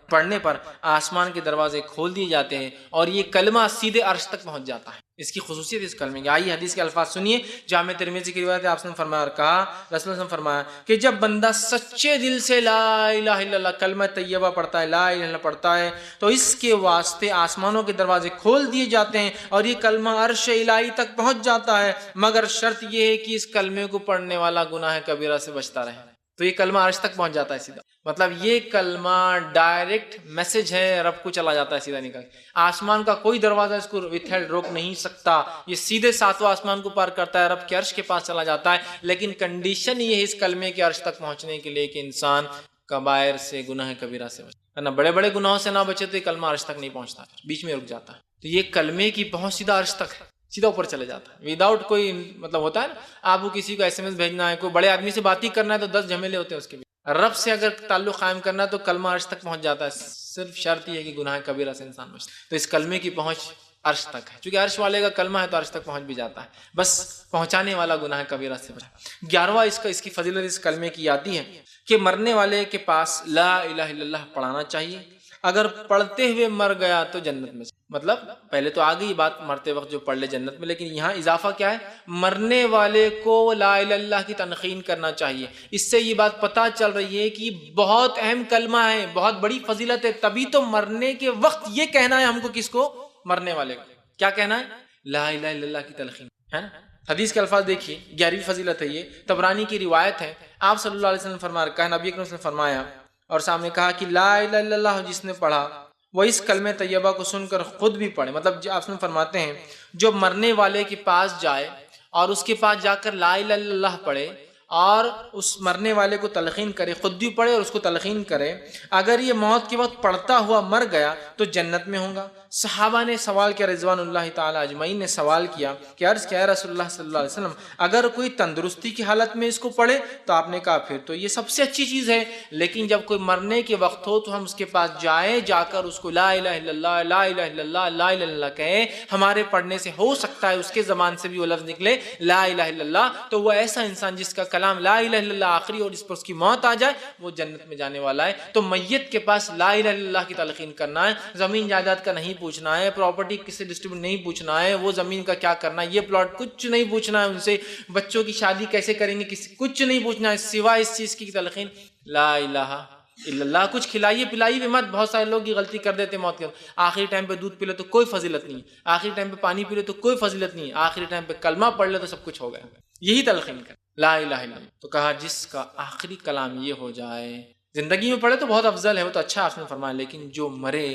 Speaker 1: پڑھنے پر آسمان کے دروازے کھول دیے جاتے ہیں اور یہ کلمہ سیدھے عرش تک پہنچ جاتا ہے۔ اس کی خصوصیت اس کلمے کی، آئیے حدیث کے الفاظ سنیے۔ جامع ترمذی کی روایت ہے، آپ نے فرمایا اور کہا رسول اللہ صلی اللہ علیہ وسلم فرمایا کہ جب بندہ سچے دل سے لا الہ الا اللہ کلمہ طیبہ پڑھتا ہے، لا الہ الا اللہ پڑھتا ہے، تو اس کے واسطے آسمانوں کے دروازے کھول دیے جاتے ہیں اور یہ کلمہ عرش الہی تک پہنچ جاتا ہے، مگر شرط یہ ہے کہ اس کلمے کو پڑھنے والا گناہ کبیرہ سے بچتا رہے۔ تو یہ کلمہ عرش تک پہنچ جاتا ہے سیدھا، مطلب یہ کلمہ ڈائریکٹ میسج ہے، رب کو چلا جاتا ہے سیدھا نکل۔ آسمان کا کوئی دروازہ اس کو وتھہیلڈ روک نہیں سکتا، یہ سیدھے ساتواں آسمان کو پار کرتا ہے، رب کے عرش کے پاس چلا جاتا ہے۔ لیکن کنڈیشن یہ ہے اس کلمے کے عرش تک پہنچنے کے لیے کہ انسان کبائر سے، گناہ کبیرہ سے بچے، نہ بڑے بڑے گناہوں سے نہ بچے تو یہ کلمہ عرش تک نہیں پہنچتا، بیچ میں رک جاتا ہے۔ تو یہ کلمے کی پہنچ سیدھا عرش تک ہے، سیدھا اوپر چلے جاتا ہے، وداؤٹ کوئی مطلب ہوتا ہے نا، آپ کو کسی کو SMS بھیجنا ہے، کوئی بڑے آدمی سے بات ہی کرنا ہے تو 10 جھمیلے ہوتے ہیں اس کے بھی۔ رب سے اگر تعلق قائم کرنا ہے تو کلمہ عرش تک پہنچ جاتا ہے، صرف شرط یہ ہے کہ گناہ کبیرہ سے انسان بچتا ہے۔ تو اس کلمے کی پہنچ عرش تک ہے، چونکہ عرش والے کا کلمہ ہے تو عرش تک پہنچ بھی جاتا ہے، بس پہنچانے والا گناہ کبیرہ سے بچا۔ 11واں اس کی فضیلت اس کلمے کی آتی ہے کہ مرنے والے کے پاس لا الہ الا اللہ پڑھانا چاہیے، اگر پڑھتے ہوئے مر گیا تو جنت میں، مطلب پہلے تو آ گئی بات مرتے وقت جو پڑھ لے جنت میں، لیکن یہاں اضافہ کیا ہے؟ مرنے والے کو لا الہ الا اللہ کی تلقین کرنا چاہیے۔ اس سے یہ بات پتہ چل رہی ہے کہ بہت اہم کلمہ ہے، بہت بڑی فضیلت ہے، تبھی تو مرنے کے وقت یہ کہنا ہے ہم کو، کس کو؟ مرنے والے کو کیا کہنا ہے؟ لا الہ الا اللہ کی تلقین، ہے نا؟ حدیث کے الفاظ دیکھیے، 11ویں فضیلت ہے یہ، طبرانی کی روایت ہے، آپ صلی اللہ علیہ وسلم فرمایا، کہا نبی اکرم صلی اللہ علیہ وسلم فرمایا اور سامنے کہا کہ لا الہ الا اللہ جس نے پڑھا وہ اس کلمہ طیبہ کو سن کر خود بھی پڑھے، مطلب آپ نے فرماتے ہیں جو مرنے والے کے پاس جائے اور اس کے پاس جا کر لا الہ الا اللہ پڑھے اور اس مرنے والے کو تلقین کرے، خود بھی پڑھے اور اس کو تلقین کرے، اگر یہ موت کے وقت پڑھتا ہوا مر گیا تو جنت میں ہوگا۔ صحابہ نے سوال کیا، رضوان اللہ تعالی اجمعین نے سوال کیا کہ عرض کیا ہے رسول اللہ صلی اللہ علیہ وسلم، اگر کوئی تندرستی کی حالت میں اس کو پڑھے تو آپ نے کہا پھر تو یہ سب سے اچھی چیز ہے، لیکن جب کوئی مرنے کے وقت ہو تو ہم اس کے پاس جائیں، جا کر اس کو لا الہ الا اللہ لا الہ الا اللہ لا الہ الا اللہ کہیں، ہمارے پڑھنے سے ہو سکتا ہے اس کے زبان سے بھی وہ لفظ نکلے لا الہ الا اللہ، تو وہ ایسا انسان جس کا کلام لا الہ الا اللہ آخری اور اس پر اس کی موت آ جائے وہ جنت میں جانے والا ہے۔ تو میت کے پاس لا الہ الا اللہ کی تلقین کرنا ہے، زمین جائیداد کا نہیں پوچھنا ہے، پراپرٹی کس سے ڈسٹریبیوٹ نہیں پوچھنا ہے، وہ زمین کا کیا کرنا ہے، یہ پلاٹ کچھ نہیں پوچھنا ہے ان سے، بچوں کی شادی کیسے کریں گے کچھ نہیں پوچھنا ہے سوائے اس چیز کی تلقین لا الہ الا اللہ۔ کچھ کھلائیے پلائیے بھی مت، بہت سارے لوگ یہ غلطی کر دیتے موت کے وقت، آخری ٹائم پہ دودھ پی لے تو کوئی فضیلت نہیں، آخری ٹائم پہ پانی پی لے تو کوئی فضیلت نہیں، آخری ٹائم پہ کلمہ پڑھ لے تو سب کچھ ہو گیا، یہی تلقین کر لا الہ الا اللہ۔ تو کہا جس کا آخری کلام یہ ہو جائے، زندگی میں پڑھے تو بہت افضل ہے، وہ تو اچھا آپ نے فرمایا، لیکن جو مرے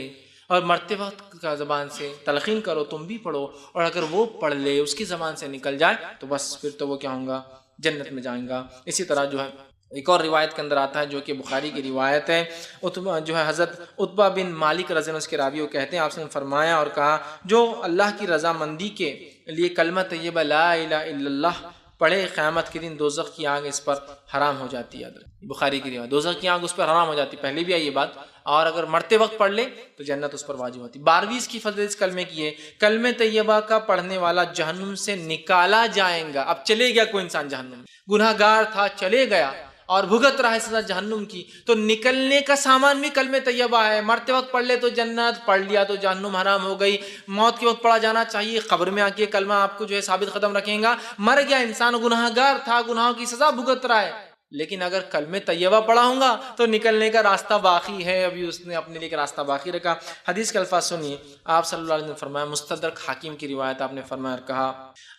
Speaker 1: اور مرتے وقت کا زبان سے تلقین کرو، تم بھی پڑھو، اور اگر وہ پڑھ لے اس کی زبان سے نکل جائے تو بس پھر تو وہ کیا ہوں گا؟ جنت میں جائیں گا۔ اسی طرح جو ہے ایک اور روایت کے اندر آتا ہے جو کہ بخاری کی روایت ہے، جو ہے حضرت عتبہ بن مالک رضی اللہ عنہ اس کے راوی وہ کہتے ہیں آپ نے فرمایا اور کہا جو اللہ کی رضامندی کے لیے کلمہ طیبہ لا الہ الا اللہ پڑھے قیامت کے دن دوزخ کی آگ اس پر حرام ہو جاتی ہے۔ بخاری کی روایت، دوزخ کی آگ اس پر حرام ہو جاتی، پہلے بھی آئی یہ بات، اور اگر مرتے وقت پڑھ لے تو جنت اس پر واجب ہوتی۔ 12ویں اس کی فضیلت اس کلمے کی ہے، کلمہ طیبہ کا پڑھنے والا جہنم سے نکالا جائے گا۔ اب چلے گیا کوئی انسان جہنم، گناہ گار تھا چلے گیا اور بھگت رہا ہے سزا جہنم کی، تو نکلنے کا سامان بھی کلمہ طیبہ ہے۔ مرتے وقت پڑھ لے تو جنت، پڑھ لیا تو جہنم حرام ہو گئی۔ موت کے وقت پڑھا جانا چاہیے، قبر میں آ کے کلمہ آپ کو جو ہے ثابت قدم رکھیں گا۔ مر گیا انسان، گناہ گار تھا، گناہوں کی سزا بھگت رہا ہے، لیکن اگر کلمہ طیبہ پڑھا ہوں گا تو نکلنے کا راستہ باقی ہے، ابھی اس نے اپنے لیے راستہ باقی رکھا۔ حدیث کے الفاظ سنیے، آپ صلی اللہ علیہ وسلم نے فرمایا، مستدرک حاکم کی روایت، آپ نے فرمایا اور کہا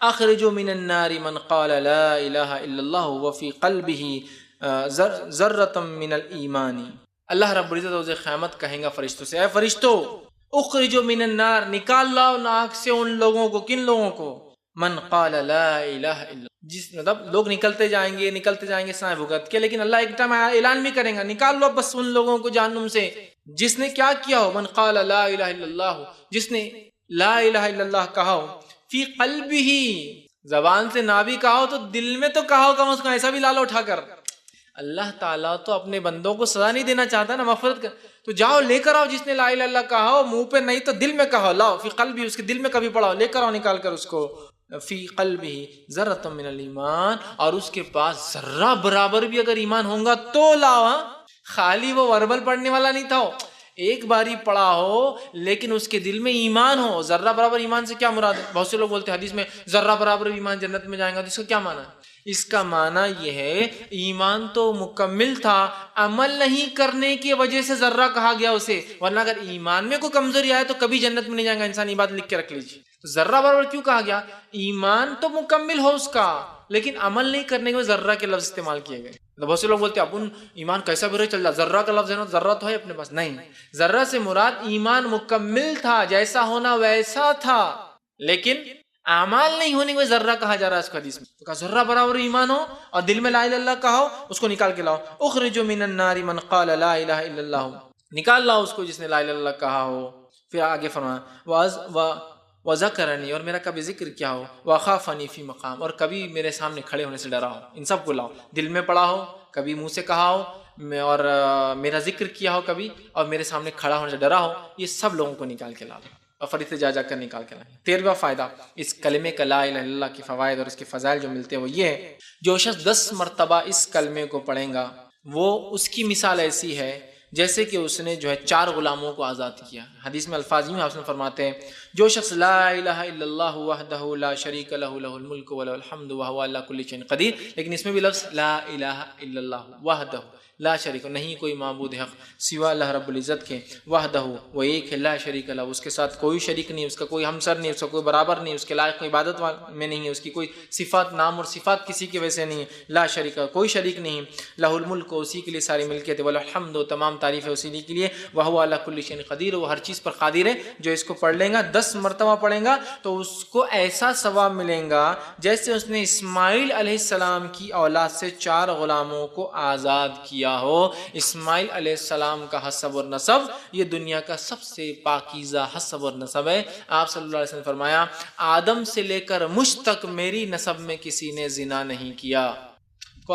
Speaker 1: اخرجوا من النار من قال لا الہ الا اللہ وفی قلبہ ذرۃ من الایمان۔ اللہ رب العزت روز قیامت کہیں گا فرشتوں سے، اے فرشتوں اخرجوا من النار، نکال لاؤ ناک سے ان لوگوں کو، کن لوگوں کو؟ من قال لا الہ الا اللہ، جس مطلب لوگ نکلتے جائیں گے سائے بھگت کے، لیکن اللہ ایک ٹائم اعلان بھی کریں گا، نکال لو بس ان لوگوں کو جہنم سے جس نے کیا کیا ہو، من قال لا الہ الا اللہ، جس نے لا الہ الا اللہ کہا ہو، فی قلبہ، زبان سے نہ بھی کہا ہو تو دل میں تو کہا ہو، کم از کم ایسا بھی لا لو اٹھا کر۔ اللہ تعالیٰ تو اپنے بندوں کو سزا نہیں دینا چاہتا نا، مغفرت کر، تو جاؤ لے کر آؤ، جس نے لا الہ الا اللہ کہا ہو منہ پہ نہیں تو دل میں کہا ہو، لاؤ فی قلبہ، اس کے دل میں کبھی پڑھاؤ، لے کر آؤ نکال کر اس کو، فی قلبہ ذرۃ من الایمان، اور اس کے پاس ذرہ برابر بھی اگر ایمان ہوگا تو لاؤ، خالی وہ وربل پڑھنے والا نہیں تھا، ایک باری پڑھا ہو لیکن اس کے دل میں ایمان ہو۔ ذرہ برابر ایمان سے کیا مراد ہے؟ بہت سے لوگ بولتے ہیں حدیث میں ذرہ برابر ایمان جنت میں جائیں گا، تو اس کا کیا معنی ہے؟ اس کا معنی یہ ہے ایمان تو مکمل تھا، عمل نہیں کرنے کی وجہ سے ذرہ کہا گیا اسے، ورنہ اگر ایمان میں کوئی کمزوری آئے تو کبھی جنت میں نہیں جائیں گا انسان، یہ بات لکھ کے رکھ لیجیے۔ تو ذرہ برابر کیوں کہا گیا؟ ایمان تو مکمل ہو اس کا، لیکن عمل نہیں کرنے کے ذرہ کے لفظ استعمال کیے گئے۔ بہت سے لوگ بولتے ہیں اپن ایمان کیسا بھی رہے چل جا، ذرہ کا لفظ ہے نا، ذرہ تو ہے اپنے پاس، نہیں، ذرہ سے مراد ایمان مکمل تھا، جیسا ہونا ویسا تھا، لیکن اعمال نہیں ہونے کو ذرہ کہا جا رہا ہے اس کو حدیث میں۔ تو کہا ذرہ برابر ایمان ہو اور دل میں لا الہ الا اللہ کہا ہو، اس کو نکال کے لاؤ، اخرجوا من النار من قال لا الہ الا اللہ، نکال لاؤ اس کو جس نے لا الہ الا اللہ کہا ہو۔ پھر آگے فرمایا وذکرنی، اور میرا کبھی ذکر کیا ہو، وخافنی فی مقام، اور کبھی میرے سامنے کھڑے ہونے سے ڈرا ہو۔ ان سب کو لاؤ، دل میں پڑھا ہو، کبھی منہ سے کہا ہو، اور میرا ذکر کیا ہو کبھی، اور میرے سامنے کھڑا ہونے سے ڈرا ہو، یہ سب لوگوں کو نکال کے لا دو، اور فرشتے جا کر نکال کے لائیں۔ 13واں فائدہ اس کلمے کا لا الہ الا اللہ کی فوائد اور اس کے فضائل جو ملتے ہیں وہ یہ ہے، جو شخص 10 مرتبہ اس کلمے کو پڑھیں گا وہ اس کی مثال ایسی ہے جیسے کہ اس نے جو ہے 4 غلاموں کو آزاد کیا۔ حدیث میں الفاظ یوں حسن فرماتے ہیں، جو شخص لا الہ الا اللہ وحدہ لا شریک لہ لہ الملک ولہ الحمد وہو علی کل شیء قدیر، لیکن اس میں بھی لفظ لا الہ الا اللہ وحدہ لا شریک، نہیں کوئی معبود حق سوا اللہ رب العزت کے، وحدہ وہ ایک ہے، لا شریک لہ اس کے ساتھ کوئی شریک نہیں، اس کا کوئی ہمسر نہیں، اس کا کوئی برابر نہیں، اس کے لائق کوئی عبادت میں نہیں ہے، اس کی کوئی صفات نام اور صفات کسی کی ویسے نہیں ہے، لا شریک کوئی شریک نہیں، لہ الملک اسی کے لیے ساری ملکیت ہے، والحمد و تمام تعریف ہے اسی کے لیے، وہو علی کل شیء قدیر وہ ہر چیز پر قادر ہے۔ جو اس کو پڑھ لیں گا 10 مرتبہ پڑھیں گا تو اس کو ایسا ثواب ملیں گا جیسے اس نے اسماعیل علیہ السلام کی اولاد سے 4 غلاموں کو آزاد کیا ہو۔ اسماعیل علیہ السلام کا حسب اور نسب یہ دنیا کا سب سے پاکیزہ حسب اور نسب ہے۔ آپ صلی اللہ علیہ وسلم نے فرمایا آدم سے لے کر مجھ تک میری نسب میں کسی نے زنا نہیں کیا۔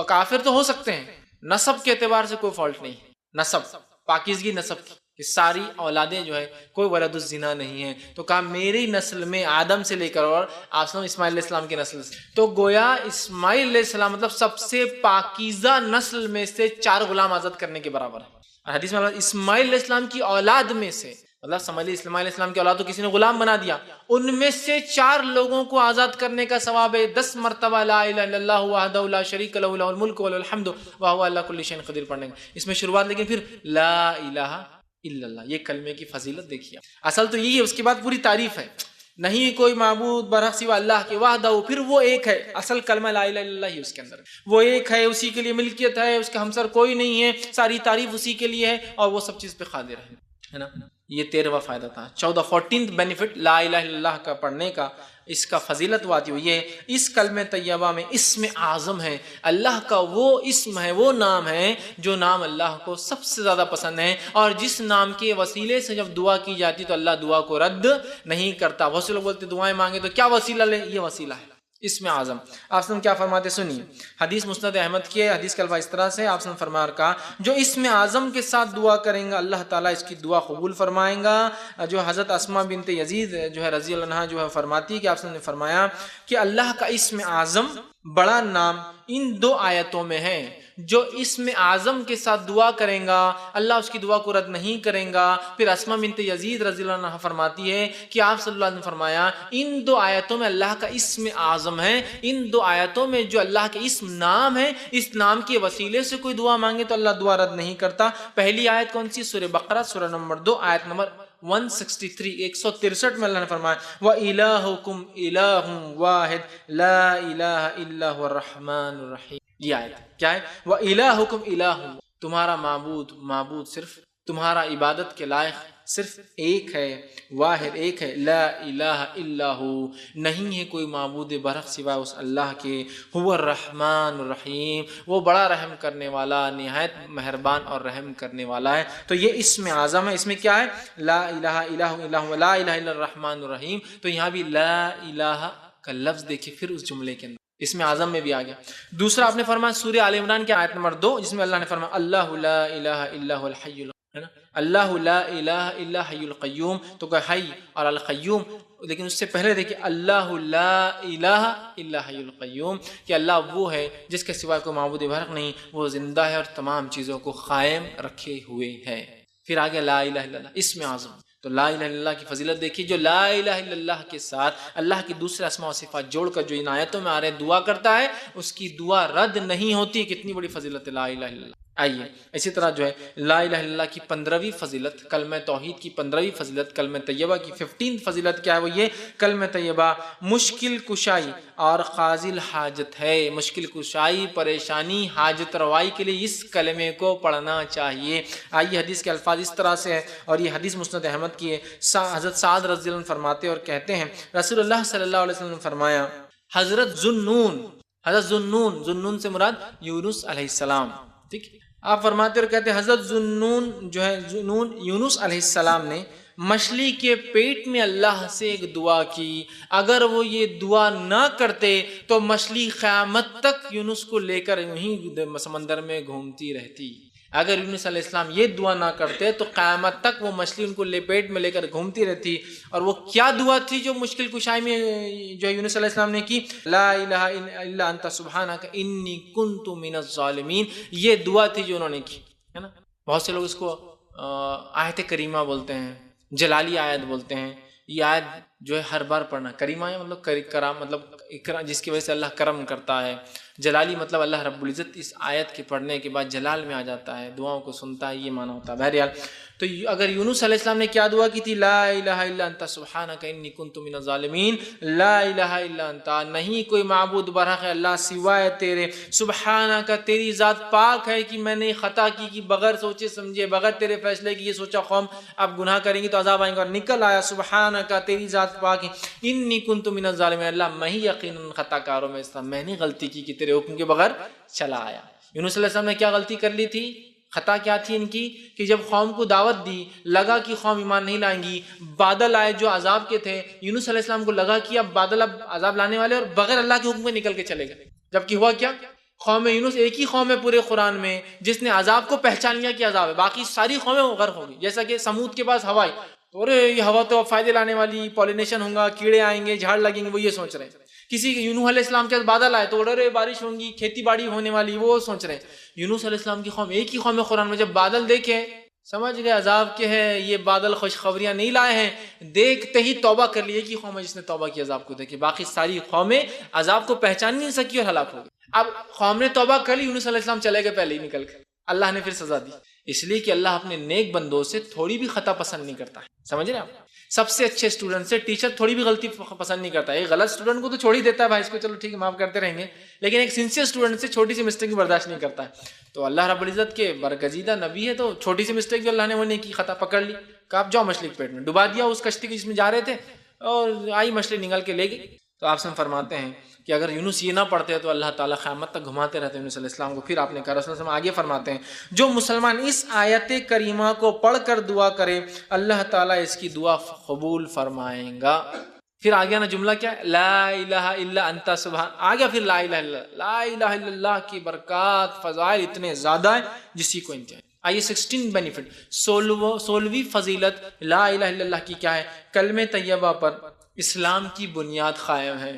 Speaker 1: کافر تو ہو سکتے ہیں، نسب کے اعتبار سے کوئی فالٹ نہیں، نسب پاکیزگی نسب کی کہ ساری اولادیں جو ہے کوئی ولد الزنا نہیں ہے، تو کہا میری نسل میں آدم سے لے کر اور آپ اسماعیل علیہ السلام کی نسل سے، تو گویا اسماعیل علیہ السلام مطلب سب سے پاکیزہ نسل میں سے 4 غلام آزاد کرنے کے برابر ہے۔ حدیث میں اسماعیل علیہ السلام کی اولاد میں سے، مطلب اسماعیل علیہ السلام کی اولاد تو کسی نے غلام بنا دیا، ان میں سے 4 لوگوں کو آزاد کرنے کا ثواب ہے 10 مرتبہ لا الہ الا اللہ وحدہ لا شریک لہ لہ الملک ولہ الحمد وہو علی کل شیء قدیر پڑھنے کا۔ اس میں شروعات لیکن پھر لا الہ الا اللہ، یہ کلمے کی فضیلت دیکھیے، اصل تو یہی ہے، اس کے بعد پوری تعریف ہے، نہیں کوئی معبود برحق سوا اللہ کے وحدہ، پھر وہ ایک ہے، اصل کلمہ لا الہ الا اللہ ہی اس کے اندر وہ ایک ہے، اسی کے لیے ملکیت ہے، اس کا ہمسر کوئی نہیں ہے، ساری تعریف اسی کے لیے ہے اور وہ سب چیز پہ قادر ہے نا۔ یہ 13واں فائدہ تھا۔ 14 بینیفٹ لا الہ الا اللہ کا پڑھنے کا اس کا فضیلت واتی ہوئی ہے، اس کلمہ طیبہ میں اسم اعظم ہے، اللہ کا وہ اسم ہے، وہ نام ہے جو نام اللہ کو سب سے زیادہ پسند ہے، اور جس نام کے وسیلے سے جب دعا کی جاتی تو اللہ دعا کو رد نہیں کرتا۔ بہت سے لوگ بولتے دعائیں مانگے تو کیا وسیلہ لے، یہ وسیلہ ہے اسم اعظم۔ آپ سے کیا فرماتے سنیے، حدیث مسند احمد کی ہے، حدیث کا الفاظ اس طرح سے آپ سے فرما کہا جو اسم اعظم کے ساتھ دعا کریں گا اللہ تعالیٰ اس کی دعا قبول فرمائیں گا۔ جو حضرت اسماء بنت یزید جو ہے رضی اللہ عنہا جو ہے فرماتی ہے کہ آپ سے نے فرمایا کہ اللہ کا اسم اعظم بڑا نام ان دو آیتوں میں ہے، جو اسم اعظم کے ساتھ دعا کریں گا اللہ اس کی دعا کو رد نہیں کریں گا۔ پھر اسماء بنت یزید رضی اللہ عنہا فرماتی ہے کہ آپ صلی اللہ علیہ وسلم فرمایا ان دو آیتوں میں اللہ کا اسم اعظم ہے، ان دو آیتوں میں جو اللہ کے اسم نام ہے، اس نام کے وسیلے سے کوئی دعا مانگے تو اللہ دعا رد نہیں کرتا۔ پہلی آیت کون سی؟ سورہ بقرہ سورہ نمبر 2 آیت نمبر 163 163 میں اللہ نے فرمایا وَإِلَٰهُكُمْ إِلَٰهٌ وَاحِدٌ لَا إِلَٰهَ إِلَّا هُوَ الرَّحْمَٰنُ الرَّحِيمُ۔ یہ آیت کیا ہے؟ وَإِلَٰهُكُمْ إِلَٰهٌ، تمہارا معبود صرف تمہارا عبادت کے لائق صرف ایک ہے، واحد ایک ہے، لا الہ الا ہو، نہیں ہے کوئی معبود برحق سوائے اس اللہ کے، هو الرحمن الرحیم، وہ بڑا رحم کرنے والا، نہایت مہربان اور رحم کرنے والا ہے۔ تو یہ اسم اعظم ہے، اس میں کیا ہے؟ لا الہ الا ہو، لا الہ الا الرحمن الرحیم۔ تو یہاں بھی لا الہ کا لفظ دیکھیں پھر اس جملے کے اندر اس میں اعظم میں بھی آ گیا۔ دوسرا آپ نے فرمایا سورہ آل عمران کی آیت نمبر 2 جس میں اللہ نے فرمایا اللہ لا الہ الا هو الحی القیوم، ہے نا، اللہ لا الہ الا حی القیوم، تو کہ حی اور القیوم، لیکن اس سے پہلے دیکھیں اللہ لا الہ الا حی القیوم، کہ اللہ وہ ہے جس کے سوا کوئی معبود برحق نہیں، وہ زندہ ہے اور تمام چیزوں کو قائم رکھے ہوئے ہے۔ پھر آگے لا الہ الا اللہ اسم اعظم۔ تو لا الہ الا اللہ کی فضیلت دیکھیے، جو لا الہ الا اللہ کے ساتھ اللہ کی دوسرے اسماء و صفات جوڑ کر جو ان آیتوں میں آ رہے دعا کرتا ہے اس کی دعا رد نہیں ہوتی۔ کتنی بڑی فضیلت ہے لا الہ الا اللہ۔ آئیے اسی طرح جو ہے لا الہ الا اللہ کی 15ویں فضیلت، کلمہ توحید کی 15ویں فضیلت، کلمہ طیبہ کی 15 فضیلت کیا ہے؟ وہ یہ کلمہ طیبہ مشکل کشائی اور قاضی الحاجت ہے۔ مشکل کشائی، پریشانی، حاجت روائی کے لیے اس کلمے کو پڑھنا چاہیے۔ آئیے حدیث کے الفاظ اس طرح سے ہے، اور یہ حدیث مسند احمد کی ہے۔ حضرت سعد رضی اللہ عنہ فرماتے اور کہتے ہیں رسول اللہ صلی اللہ علیہ وسلم نے فرمایا حضرت ذوالنون سے مراد یونس علیہ السلام، ٹھیک، آپ فرماتے اور کہتے ہیں حضرت ذوالنون جو ہے یونس علیہ السلام نے مچھلی کے پیٹ میں اللہ سے ایک دعا کی، اگر وہ یہ دعا نہ کرتے تو مچھلی قیامت تک یونس کو لے کر یوں سمندر میں گھومتی رہتی۔ اگر یونس علیہ السلام یہ دعا نہ کرتے تو قیامت تک وہ مچھلی ان کو پیٹ میں لے کر گھومتی رہتی۔ اور وہ کیا دعا تھی جو مشکل کشائی میں جو یونس علیہ السلام نے کی؟ لا الہ الا انت سبحانک انی کنت من الظالمین، یہ دعا تھی جو انہوں نے کی، ہے نا۔ بہت سے لوگ اس کو آیت کریمہ بولتے ہیں، جلالی آیت بولتے ہیں۔ یہ آیت جو ہے ہر بار پڑھنا، کریمہ ہے مطلب کرام، مطلب جس کی وجہ سے اللہ کرم کرتا ہے، جلالی مطلب اللہ رب العزت اس آیت کے پڑھنے کے بعد جلال میں آ جاتا ہے، دعاؤں کو سنتا ہے، یہ معنی ہوتا ہے۔ بہرحال تو اگر یونس علیہ السلام نے کیا دعا کی تھی؟ لا الہ الا انت سبحانک انی کنت من الظالمین، لا الہ الا انت، نہیں کوئی معبود برحق اللہ سوائے تیرے، سبحانک تیری ذات پاک ہے کہ میں نے خطا کی کہ بغیر سوچے سمجھے، بغیر تیرے فیصلے کی یہ سوچا قوم اب گناہ کریں گی تو عذاب آئیں گے، اور نکل آیا سبحانک تیری ذات پاک ہے، انی کنت من الظالمین، اللہ میں ہی یقیناً خطا کاروں میں تھا، میں نے غلطی کی کہ تیرے حکم کے بغیر چلا آیا۔ یونس علیہ السلام نے کیا غلطی کر لی تھی؟ خطا کیا تھی ان کی کہ جب قوم کو دعوت دی، لگا کہ قوم ایمان نہیں لائیں گی، بادل آئے جو عذاب کے تھے، یونس علیہ السلام کو لگا کہ اب بادل اب عذاب لانے والے اور بغیر اللہ کے حکم میں نکل کے چلے گئے، جبکہ ہوا کیا؟ قوم یونس ایک ہی قوم ہے پورے قرآن میں جس نے عذاب کو پہچان لیا کہ عذاب ہے، باقی ساری قومیں غرق ہو گئی۔ جیسا کہ سمود کے پاس ہوا، اور یہ ہوا تو فائدے لانے والی، پولینیشن ہوگا، کیڑے آئیں گے، جھاڑ لگیں گے، وہ یہ سوچ رہے ہیں۔ کسی یونس علیہ السلام کے بادل آئے تو ڈرے بارش ہوگی، کھیتی باڑی ہونے والی، وہ سوچ رہے ہیں۔ یونس علیہ السلام کی قوم ایک ہی قوم ہے قرآن میں، جب بادل دیکھے سمجھ گئے عذاب کے ہیں، یہ بادل خوشخبریاں نہیں لائے ہیں، دیکھتے ہی توبہ کر لی، ایک ہی قوم ہے جس نے توبہ کی عذاب کو دیکھے، باقی ساری قومیں عذاب کو پہچان نہیں سکی اور ہلاک ہو گئی۔ اب قوم نے توبہ کر لی، یونس علیہ السلام چلے گئے پہلے ہی نکل کر، اللہ نے پھر سزا دی، اس لیے کہ اللہ اپنے نیک بندوں سے تھوڑی بھی خطا پسند نہیں کرتا ہے، سمجھ رہے آپ؟ سب سے اچھے اسٹوڈنٹ سے ٹیچر تھوڑی بھی غلطی پسند نہیں کرتا ہے۔ ایک غلط اسٹوڈنٹ کو تو چھوڑ ہی دیتا ہے، بھائی اس کو چلو ٹھیک ہے معاف کرتے رہیں گے، لیکن ایک سنسیئر اسٹوڈنٹ سے چھوٹی سی مسٹیک بھی برداشت نہیں کرتا ہے۔ تو اللہ رب العزت کے برگزیدہ نبی ہے، تو چھوٹی سی مسٹیک بھی اللہ نے وہ نہیں کی، خطا پکڑ لی کہ آپ جاؤ مچھلی کے پیٹ میں، ڈبا دیا اس کشتی کے جس میں جا رہے تھے، اور آئی مچھلی نگل کے لے گئی۔ تو آپ سے فرماتے ہیں کہ اگر یونس یہ نہ پڑھتے تو اللہ تعالیٰ قیامت تک گھماتے رہتے یونس علیہ السلام کو. پھر آپ نے کہا رسول اللہ آگے فرماتے ہیں جو مسلمان اس آیت کریمہ کو پڑھ کر دعا کرے اللہ تعالیٰ اس کی دعا قبول فرمائیں گا. پھر آگیا نا جملہ کیا ہے؟ لا الہ الا انت سبحان. آگیا پھر لا الہ الا اللہ. لا الہ الا اللہ کی برکات فضائل اتنے زیادہ ہیں جس کی کوئی انتہا نہیں. آئیے 16 بینیفٹ 16ویں فضیلت لا الہ الا اللہ کی کیا ہے؟ کلمہ طیبہ پر اسلام کی بنیاد قائم ہے.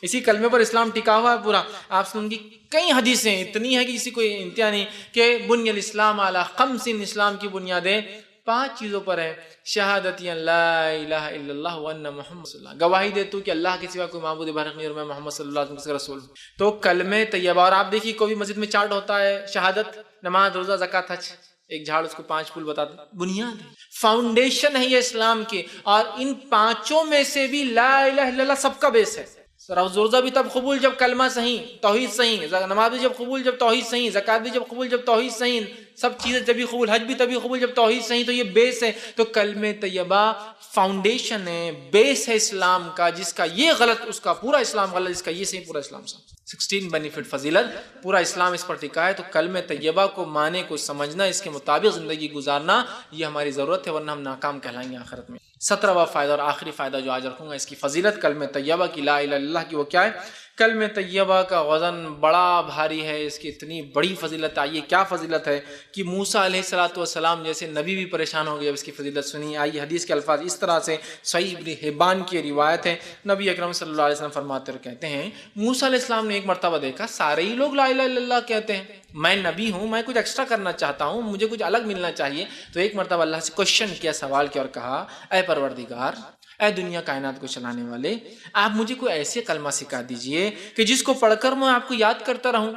Speaker 1: اسی کلمے پر اسلام ٹکا ہوا ہے پورا. آپ سن کی کئی حدیثیں اتنی ہیں کہ کسی کوئی انتہا نہیں کہ بنی الاسلام علی خمس. اسلام کی بنیادیں 5 چیزوں پر ہیں. شہادت لا الہ الا اللہ وان محمد صلی اللہ، گواہی دیتا ہوں کہ اللہ کے سوا کوئی معبود برحق نہیں اور میں محمد صلی اللہ علیہ وسلم کا رسول ہوں. تو کلمہ طیبہ. اور آپ دیکھیے کوئی بھی مسجد میں چارٹ ہوتا ہے شہادت، نماز، روزہ، زکوٰۃ، حج، ایک جھاڑ اس کو 5 پھول بتاتے ہیں. بنیاد ہے، فاؤنڈیشن ہے یہ اسلام کے. اور ان 5 میں سے بھی لا الہ الا اللہ سب کا بیس ہے. روزہ بھی تب قبول جب کلمہ صحیح، توحید صحیح. نماز بھی جب قبول جب توحید صحیح. زکوٰۃ بھی جب قبول جب توحید صحیح. سب چیزیں جبھی قبول. حج بھی تبھی قبول جب توحید صحیح. تو یہ بیس ہے. تو کلمہ طیبہ فاؤنڈیشن ہے، بیس ہے اسلام کا. جس کا یہ غلط اس کا پورا اسلام غلط، جس کا یہ صحیح پورا اسلام صحیح. 16 بینیفٹ فضیلت پورا اسلام اس پر ٹکا ہے. تو کلمہ طیبہ کو معنی کو سمجھنا، اس کے مطابق زندگی گزارنا یہ ہماری ضرورت ہے، ورنہ ہم ناکام کہلائیں گے آخرت میں. 17واں فائدہ اور آخری فائدہ جو آج رکھوں گا اس کی فضیلت کلمہ طیبہ کی، لا الہ الا اللہ کی، وہ کیا ہے؟ کلمہ طیبہ کا وزن بڑا بھاری ہے. اس کی اتنی بڑی فضیلت. آئیے کیا فضیلت ہے کہ موسیٰ علیہ السلام جیسے نبی بھی پریشان ہو گئے. اب اس کی فضیلت سنی. آئیے حدیث کے الفاظ اس طرح سے، صحیح ابن حبان کی روایت ہے. نبی اکرم صلی اللہ علیہ وسلم فرماتے اور کہتے ہیں موسیٰ علیہ السلام نے ایک مرتبہ دیکھا سارے ہی لوگ لا الہ الا اللہ کہتے ہیں، میں نبی ہوں، میں کچھ ایکسٹرا کرنا چاہتا ہوں، مجھے کچھ الگ ملنا چاہیے. تو ایک مرتبہ اللہ سے کوشچن کیا، سوال کیا اور کہا اے پروردگار، اے دنیا کائنات کو چلانے والے، آپ مجھے کوئی ایسے کلمہ سکھا دیجئے کہ جس کو پڑھ کر میں آپ کو یاد کرتا رہوں.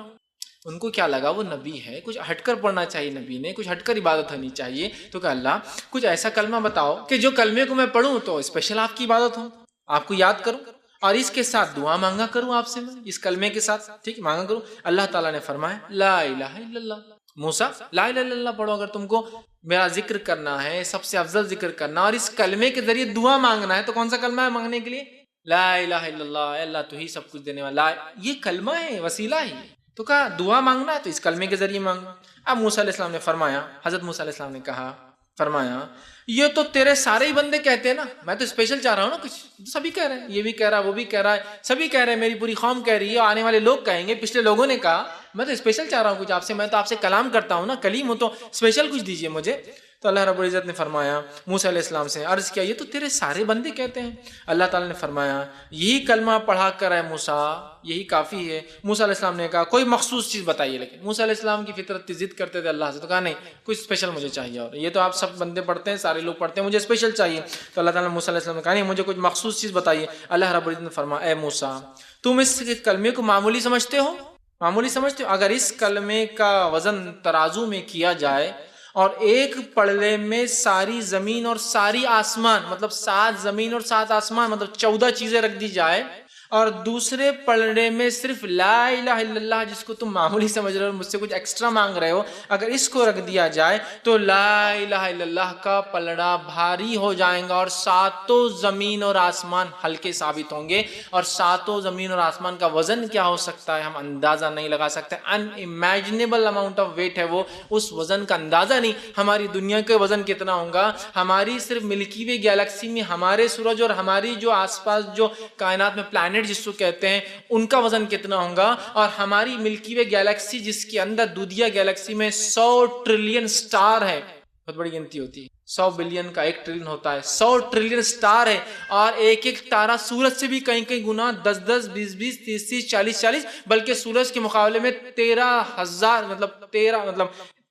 Speaker 1: ان کو کیا لگا وہ نبی ہے، کچھ ہٹ کر پڑھنا چاہیے، نبی نے کچھ ہٹ کر عبادت ہونی چاہیے. تو کہ اللہ کچھ ایسا کلمہ بتاؤ کہ جو کلمے کو میں پڑھوں تو اسپیشل آپ کی عبادت ہو، آپ کو یاد کروں اور اس کے ساتھ دعا مانگا کروں آپ سے، میں اس کلمے کے ساتھ ٹھیک مانگا کروں. اللہ تعالیٰ نے فرمایا لا الہ الا اللہ. موسیٰ لا الہ الا اللہ پڑھو، اگر تم کو میرا ذکر کرنا ہے، سب سے افضل ذکر کرنا اور اس کلمے کے ذریعے دعا مانگنا ہے. تو کون سا کلمہ ہے مانگنے کے لیے؟ لا الہ الا اللہ. اے اللہ تو ہی سب کچھ دینے والا. یہ کلمہ ہے، وسیلہ ہے. تو کہا دعا مانگنا ہے تو اس کلمے کے ذریعے مانگنا. اب موسیٰ علیہ السلام نے فرمایا، حضرت موسیٰ علیہ السلام نے کہا، فرمایا یہ تو تیرے سارے ہی بندے کہتے ہیں نا، میں تو اسپیشل چاہ رہا ہوں نا کچھ. سبھی کہہ رہے ہیں، یہ بھی کہہ رہا ہے، وہ بھی کہہ رہا ہے، سبھی کہہ رہے ہیں، میری پوری قوم کہہ رہی ہے، آنے والے لوگ کہیں گے، پچھلے لوگوں نے کہا. میں تو اسپیشل چاہ رہا ہوں کچھ آپ سے، میں تو آپ سے کلام کرتا ہوں نا، کلیم ہوں، تو اسپیشل کچھ دیجئے مجھے. تو اللہ رب العزت نے فرمایا موسیٰ علیہ السلام سے عرض کیا یہ تو تیرے سارے بندے کہتے ہیں. اللہ تعالیٰ نے فرمایا یہی کلمہ پڑھا کر ہے موسیٰ، یہی کافی ہے. موسیٰ علیہ السلام نے کہا کوئی مخصوص چیز بتائیے. لیکن موسیٰ علیہ السلام کی فطرت تھی، ضد کرتے تھے اللہ سے. تو کہا نہیں کچھ اسپیشل مجھے چاہیے، اور یہ تو آپ سب بندے پڑھتے ہیں، سارے لوگ پڑھتے ہیں، مجھے اسپیشل چاہیے. تو اللہ تعالیٰ نے موسیٰ علیہ السلام نے کہا نہیں مجھے کچھ مخصوص چیز بتائیے. اللہ رب العزت نے فرمایا اے موسیٰ تم اس کلمے کو معمولی سمجھتے ہو؟ معمولی سمجھتے ہو؟ اگر اس کلمے کا وزن ترازو میں کیا جائے اور ایک پڑھنے میں ساری زمین اور ساری آسمان، مطلب 7 زمین اور 7 آسمان، مطلب 14 چیزیں رکھ دی جائے، اور دوسرے پلڑے میں صرف لا الہ الا اللہ جس کو تم معمولی سمجھ رہے ہو، مجھ سے کچھ ایکسٹرا مانگ رہے ہو، اگر اس کو رکھ دیا جائے تو لا الہ الا اللہ کا پلڑا بھاری ہو جائے گا، اور 7 زمین اور آسمان ہلکے ثابت ہوں گے. اور 7 زمین اور آسمان کا وزن کیا ہو سکتا ہے ہم اندازہ نہیں لگا سکتے. ان امیجنیبل اماؤنٹ آف ویٹ ہے وہ، اس وزن کا اندازہ نہیں. ہماری دنیا کے وزن کتنا ہوگا، ہماری صرف ملکی وے گیلیکسی میں ہمارے سورج اور ہماری جو آس پاس جو کائنات میں پلانٹ جس کو کہتے ہیں ان کا وزن کتنا ہوگا، اور ہماری ملکی وے گیلیکسی جس کے اندر دودھیا گیلیکسی میں 100 ٹریلین سٹار ہے، بہت بڑی گنتی ہوتی ہے، 100 بلین کا 1 ٹریلین ہوتا ہے، 100 ٹریلین سٹار ہے، اور ایک ایک تارہ سورج سے بھی کہیں کہیں گنا 10 20 30 40 بلکہ سورج کے مقابلے میں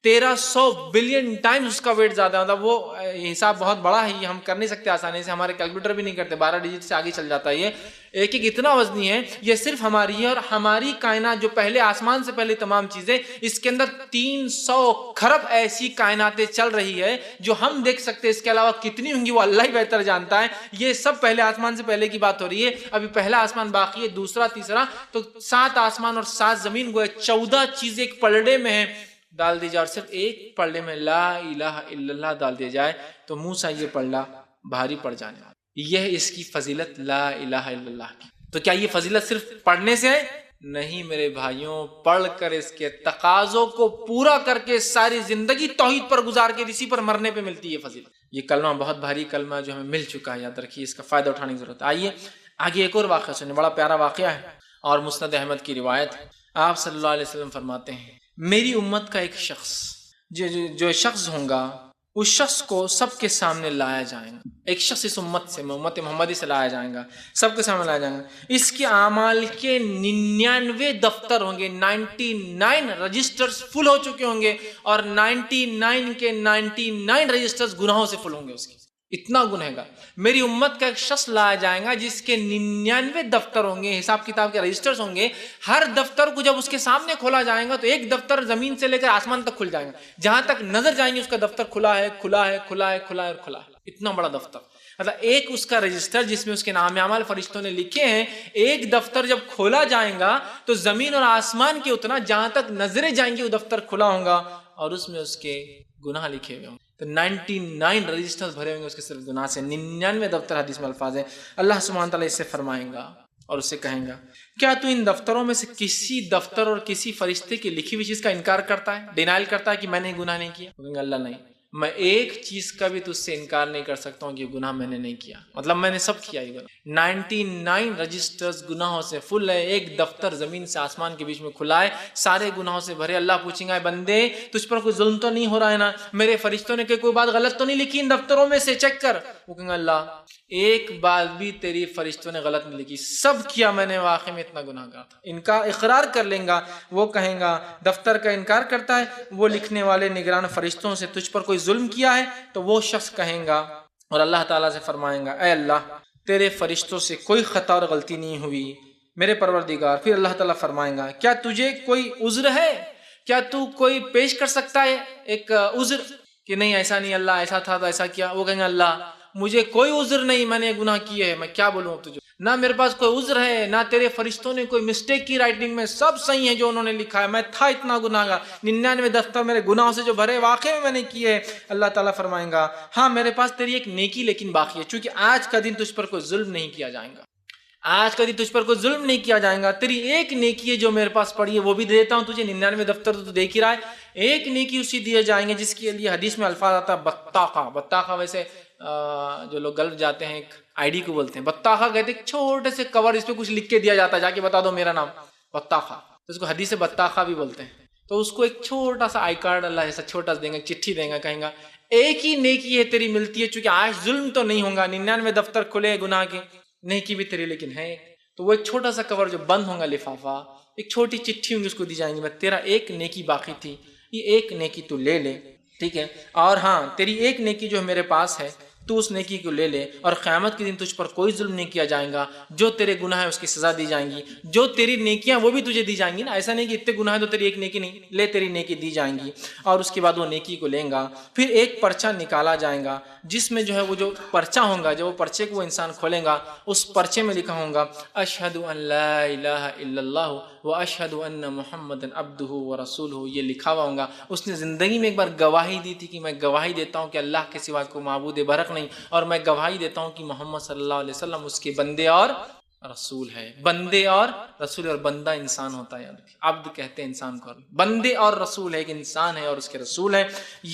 Speaker 1: 1300 بلین ٹائمز اس کا ویٹ زیادہ ہے. مطلب وہ حساب بہت بڑا ہے، یہ ہم کر نہیں سکتے آسانی سے، ہمارے کیلکولیٹر بھی نہیں کرتے، 12 ڈیجٹ سے آگے چل جاتا ہے. یہ ایک ایک اتنا وزنی ہے. یہ صرف ہماری ہے، اور ہماری کائنات جو پہلے آسمان سے پہلے تمام چیزیں، اس کے اندر 300 کھرب ایسی کائناتیں چل رہی ہے جو ہم دیکھ سکتے ہیں، اس کے علاوہ کتنی ہوں گی وہ اللہ ہی بہتر جانتا ہے. یہ سب پہلے آسمان سے پہلے کی بات ہو رہی ہے، ابھی پہلا آسمان باقی ہے، دوسرا تیسرا. تو 7 آسمان اور 7 زمین گویا 14 چیزیں ایک پلڑے میں ہیں، ڈال دی جائے، اور صرف ایک پلڑے میں لا الہ الا اللہ ڈال دیا جائے تو منہ سے یہ پلڑا بھاری پڑ جانے والا. یہ اس کی فضیلت لا الہ الا اللہ کی. تو کیا یہ فضیلت صرف پڑھنے سے ہے؟ نہیں میرے بھائیوں، پڑھ کر اس کے تقاضوں کو پورا کر کے ساری زندگی توحید پر گزار کے اسی پر مرنے پہ ملتی ہے فضیلت۔ یہ کلمہ بہت بھاری کلمہ ہے جو ہمیں مل چکا ہے، یاد رکھیے، اس کا فائدہ اٹھانے کی ضرورت ہے۔ آئیے آگے ایک اور واقعہ سنیں، بڑا پیارا واقعہ ہے اور مسند احمد کی روایت ہے۔ آپ صلی اللہ علیہ وسلم فرماتے ہیں میری امت کا ایک شخص جو شخص ہوگا، اس شخص کو سب کے سامنے لایا جائے گا۔ ایک شخص اس امت سے، امت محمدی سے لایا جائے گا، سب کے سامنے لایا جائے گا۔ اس کے اعمال کے 99 دفتر ہوں گے، 99 رجسٹرز فل ہو چکے ہوں گے، اور 99 کے 99 رجسٹرز گناہوں سے فل ہوں گے۔ اس کے اتنا گنہگار میری امت کا ایک شخص لایا جائے گا جس کے 99 دفتر ہوں گے، حساب کتاب کے رجسٹرز ہوں گے۔ ہر دفتر کو جب اس کے سامنے کھولا جائے گا تو ایک دفتر زمین سے لے کر آسمان تک کھل جائے گا، جہاں تک نظر جائیں گے اس کا دفتر کھلا ہے، کھلا ہے، کھلا ہے، کھلا ہے اور کھلا ہے۔ اتنا بڑا دفتر، مطلب ایک اس کا رجسٹر جس میں اس کے نام اعمال فرشتوں نے لکھے ہیں، ایک دفتر جب کھولا جائے گا تو زمین اور آسمان کے اتنا جہاں تک نظریں جائیں گی وہ دفتر کھلا ہوگا اور اس میں اس کے گناہ لکھے ہوئے ہوں گے۔ تو 99 رجسٹر بھرے ہوئے اس کے صرف گناہ سے، 99 دفتر، حدیث میں الفاظ ہے۔ اللہ سبحانہ تعالیٰ اس سے فرمائیں گا اور اسے کہیں گا کیا تو ان دفتروں میں سے کسی دفتر اور کسی فرشتے کی لکھی ہوئی چیز کا انکار کرتا ہے، ڈینائل کرتا ہے کہ میں نے گناہ نہیں کیا؟ کہیں گے اللہ نہیں، میں ایک چیز کا بھی تجھ سے انکار نہیں کر سکتا ہوں کہ گناہ میں نے نہیں کیا، مطلب میں نے سب کیا یہ گناہ۔ 99 رجسٹرز گناہوں سے فل ہے، ایک دفتر زمین سے آسمان کے بیچ میں کھلا ہے، سارے گناہوں سے بھرے۔ اللہ پوچھیں گا بندے تجھ پر کوئی ظلم تو نہیں ہو رہا ہے نا، میرے فرشتوں نے کوئی بات غلط تو نہیں لکھی ان دفتروں میں سے، چیک کر۔ وہ کہیں گے اللہ ایک بات بھی تیری فرشتوں نے غلط نہیں لکھی، سب کیا میں نے، واقعی میں اتنا گناہ گار تھا۔ ان کا اقرار کر لیں گا، وہ کہیں گا دفتر کا انکار کرتا ہے، وہ لکھنے والے نگران فرشتوں سے تجھ پر کوئی ظلم کیا ہے؟ تو وہ شخص کہیں گا اور اللہ تعالیٰ سے فرمائیں گا اے اللہ تیرے فرشتوں سے کوئی خطا اور غلطی نہیں ہوئی میرے پروردگار۔ پھر اللہ تعالیٰ فرمائیں گا کیا تجھے کوئی عذر ہے، کیا تو کوئی پیش کر سکتا ہے ایک عذر کہ نہیں ایسا نہیں اللہ، ایسا تھا تو ایسا کیا؟ وہ کہیں گے اللہ مجھے کوئی عذر نہیں، میں نے گناہ کیے ہے، میں کیا بولوں اب تجھے، نہ میرے پاس کوئی عذر ہے، نہ تیرے فرشتوں نے کوئی مسٹیک کی رائٹنگ میں، سب صحیح ہے جو انہوں نے لکھا ہے، میں تھا اتنا گناہ گار، 99 دفتر میرے گناہوں سے جو بھرے واقعی میں نے کیے۔ اللہ تعالیٰ فرمائیں گا ہاں میرے پاس تیری ایک نیکی لیکن باقی ہے، چونکہ آج کا دن تجھ پر کوئی ظلم نہیں کیا جائے گا، آج کا دن تجھ پر کوئی ظلم نہیں کیا جائے گا، تیری ایک نیکی ہے جو میرے پاس پڑی ہے وہ بھی دے دیتا ہوں تجھے، 99 دفتر تو دیکھ ہی رہا ہے، ایک نیکی اسی دیے جائیں گے جس کے لیے حدیث میں الفاظ آتا ہے بطاقہ۔ بطاقہ ویسے جو لوگ گلف جاتے ہیں ایک آئی ڈی کو بولتے ہیں، بطاقہ کہتے ہیں چھوٹے سے کور، اس پہ کچھ لکھ کے دیا جاتا ہے، جا کے بتا دو میرا نام بطاقہ، تو اس کو حدیث بطاقہ بھی بولتے ہیں۔ تو اس کو ایک چھوٹا سا آئی کارڈ اللہ ایسا چھوٹا سا دیں گا، چٹھی دیں گا، کہیں گا ایک ہی نیکی ہے تیری ملتی ہے، چونکہ آج ظلم تو نہیں ہوگا، 99 دفتر کھلے گناہ کے، نیکی بھی تیری لیکن ہے، تو وہ ایک چھوٹا سا کور جو بند ہوگا لفافہ، ایک چھوٹی چٹھی ہوں گی اس کو دی جائیں گی، تیرا ایک نیکی باقی تھی، یہ ایک نیکی تو لے لے، ٹھیک ہے، اور ہاں تیری ایک نیکی جو میرے پاس ہے تو اس نیکی کو لے لے، اور قیامت کے دن تجھ پر کوئی ظلم نہیں کیا جائے گا، جو تیرے گناہ ہے اس کی سزا دی جائیں گی، جو تیری نیکیاں وہ بھی تجھے دی جائیں گی نا، ایسا نہیں کہ اتنے گناہ ہے تو تیری ایک نیکی نہیں، لے تیری نیکی دی جائیں گی، اور اس کے بعد وہ نیکی کو لیں گا، پھر ایک پرچہ نکالا جائے گا جس میں جو ہے وہ جو پرچہ ہوگا، جب وہ پرچے کو وہ انسان کھولے گا اس پرچے میں لکھا ہوگا اشہد ان لا الہ الا اللہ و اشہد ان محمد عبدہ و رسولہ، یہ لکھا ہوا ہوگا۔ اس نے زندگی میں ایک بار گواہی دی تھی کہ میں گواہی دیتا ہوں کہ اللہ کے سوا کوئی معبود برحق نہیں، اور میں گواہی دیتا ہوں کہ محمد صلی اللہ علیہ وسلم اس کے بندے اور رسول ہے۔ بندے اور رسول، اور بندہ انسان ہوتا ہے، عبد کہتے ہیں انسان کو، بندے اور رسول ہے، ایک انسان ہے اور اس کے رسول ہے،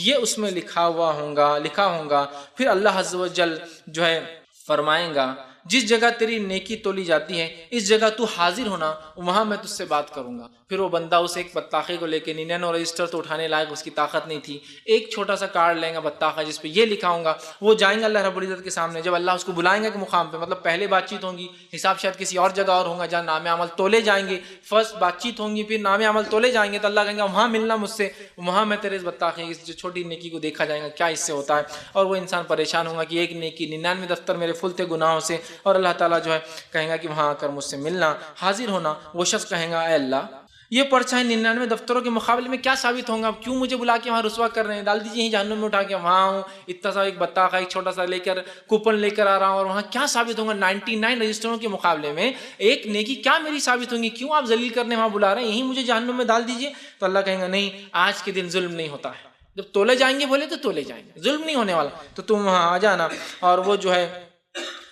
Speaker 1: یہ اس میں لکھا ہوگا۔ پھر اللہ عز و جل جو ہے فرمائیں گا جس جگہ تیری نیکی تولی جاتی ہے اس جگہ تو حاضر ہونا، وہاں میں تجھ سے بات کروں گا۔ پھر وہ بندہ اسے ایک بطاخے کو لے کے 99 رجسٹر تو اٹھانے لائق اس کی طاقت نہیں تھی، ایک چھوٹا سا کارڈ لیں گا بطاخہ جس پہ یہ لکھا ہوگا، وہ جائیں گے اللہ رب العزت کے سامنے، جب اللہ اس کو بلائیں گے کہ مقام پہ، مطلب پہلے بات چیت ہوں گی، حساب شاید کسی اور جگہ اور ہوگا جہاں نام عمل تولے جائیں گے، فرسٹ بات چیت ہوں گی پھر نام عمل تولے جائیں گے، تو اللہ کہیں گا وہاں ملنا مجھ سے، وہاں میں تیرے اس بطاخے اس جو چھوٹی نیکی کو دیکھا جائے گا کیا اس سے ہوتا ہے، اور وہ انسان پریشان ہوگا کہ ایک نیکی 99 دفتر میرے فل تھے گناہوں سے، اور اللہ تعالیٰ جو ہے کہیں گا کہ وہاں آ کر مجھ سے ملنا، حاضر ہونا۔ وہ شخص کہیں گا اے اللہ یہ پرچہ 99 دفتروں کے مقابلے میں کیا ثابت ہوگا، کیوں مجھے بلا کے وہاں رسوا کر رہے ہیں، ڈال دیجیے جہنم میں اٹھا کے، وہاں ہوں اتنا سا ایک بطاخہ ایک چھوٹا سا لے کر کوپن لے کر آ رہا ہوں، اور وہاں کیا ثابت ہوگا 99 رجسٹروں کے مقابلے میں ایک نیکی کیا میری ثابت ہوگی، کیوں آپ ذلیل کرنے وہاں بلا رہے ہیں، یہیں مجھے جہنم میں ڈال دیجیے۔ تو اللہ کہیں گا نہیں آج کے دن ظلم نہیں ہوتا ہے، جب تولے جائیں گے بولے تو تولے جائیں گے، ظلم نہیں ہونے والا، تو تم وہاں آ جانا۔ اور وہ جو ہے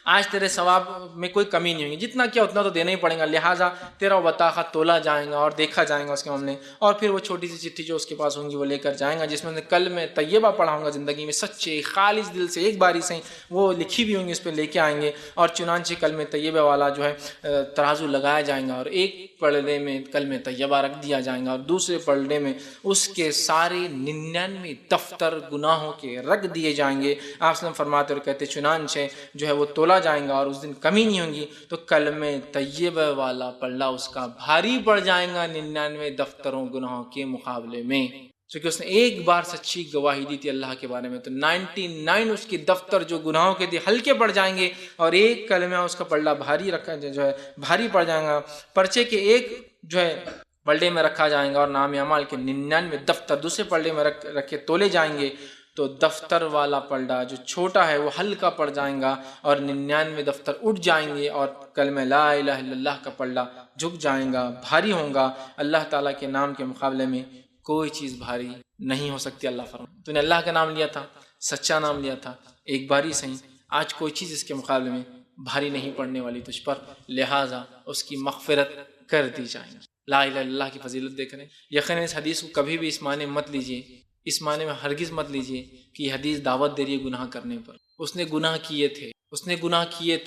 Speaker 1: آج تیرے ثواب میں کوئی کمی نہیں ہوگی، جتنا کیا اتنا تو دینا ہی پڑے گا، لہٰذا تیرا بطاخہ تولا جائے گا اور دیکھا جائے گا اس کے معاملے، اور پھر وہ چھوٹی سی چٹھی جو اس کے پاس ہوں گی وہ لے کر جائیں گا، جس میں کلمہ طیبہ پڑھا ہوں گا زندگی میں سچے خالص دل سے ایک باری سے وہ لکھی ہوئی ہوں گی، اس پہ لے کے آئیں گے، اور چنانچہ کلمہ طیبہ والا جو ہے ترازو لگایا جائیں گا، اور ایک پلڑے میں کلمہ طیبہ رکھ دیا جائیں گا اور دوسرے پلڑے میں اس کے سارے 99 دفتر گناہوں کے رکھ دیے جائیں گے۔ آپ وسلم فرماتے اور کہتے چنانچہ جو ہے وہ تولا جائیں گا اور اس دن کمی نہیں ہوگی، تو کلمہ طیبہ والا پلڑا اس کا بھاری پڑ جائے گا 99 دفتروں گناہوں کے مقابلے میں، کیونکہ اس نے ایک بار سچی گواہی دی تھی اللہ کے بارے میں، تو 99 اس کی دفتر جو گناہوں کے تھے ہلکے پڑ جائیں گے، اور ایک کلمہ اس کا پلڑا بھاری رکھا جو ہے بھاری پڑ جائے گا، پرچے کے ایک جو ہے پلڑے میں رکھا جائے گا اور نام اعمال کے 99 دفتر دوسرے پلڑے میں رکھ کے تولے جائیں گے، تو دفتر والا پلڑا جو چھوٹا ہے وہ ہلکا پڑ جائے گا اور 99 دفتر اٹھ جائیں گے، اور کلمہ لا الہ الا اللہ کا پلڑا جھک جائے گا، بھاری ہوگا۔ اللہ تعالیٰ کے نام کے مقابلے میں کوئی چیز بھاری نہیں ہو سکتی۔ اللہ فرمائے تو نے اللہ کا نام لیا تھا، سچا نام لیا تھا، ایک باری صحیح، آج کوئی چیز اس کے مقابلے میں بھاری نہیں پڑنے والی تجھ پر، لہٰذا اس کی مغفرت کر دی جائیں گی۔ لا الہ الا اللہ کی فضیلت دیکھ رہے ہیں، یقیناً اس حدیث کو کبھی بھی اس معنی مت لیجئے، اس معنی میں ہرگز مت لیجئے کہ یہ حدیث دعوت دے رہی ہے گناہ کرنے پر۔ اس نے گناہ کیے تھے،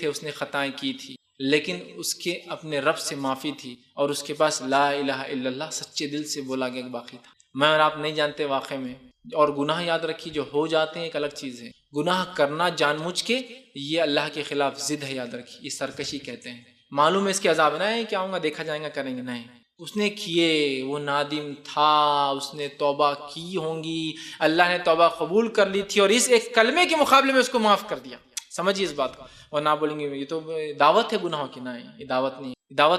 Speaker 1: اس نے خطائیں کی تھی، لیکن اس کے اپنے رب سے معافی تھی، اور اس کے پاس لا الہ الا اللہ سچے دل سے بولا گیا باقی تھا۔ میں اور آپ نہیں جانتے واقعے میں، اور گناہ یاد رکھیے جو ہو جاتے ہیں ایک الگ چیز ہے، گناہ کرنا جان بوجھ کے یہ اللہ کے خلاف ضد ہے، یاد رکھیے، یہ سرکشی کہتے ہیں۔ معلوم ہے اس کے عذاب نہ ہے کہ آؤں گا دیکھا جائے گا کریں گے، نہیں، اس نے کیے، وہ نادم تھا، اس نے توبہ کی ہوں گی، اللہ نے توبہ قبول کر لی تھی، اور اس ایک کلمے کے مقابلے میں اس کو معاف کر دیا۔ سمجھیے اس بات کو، اور نہ بولیں گے یہ تو دعوت ہے گناہوں کی، نہیں، یہ دعوت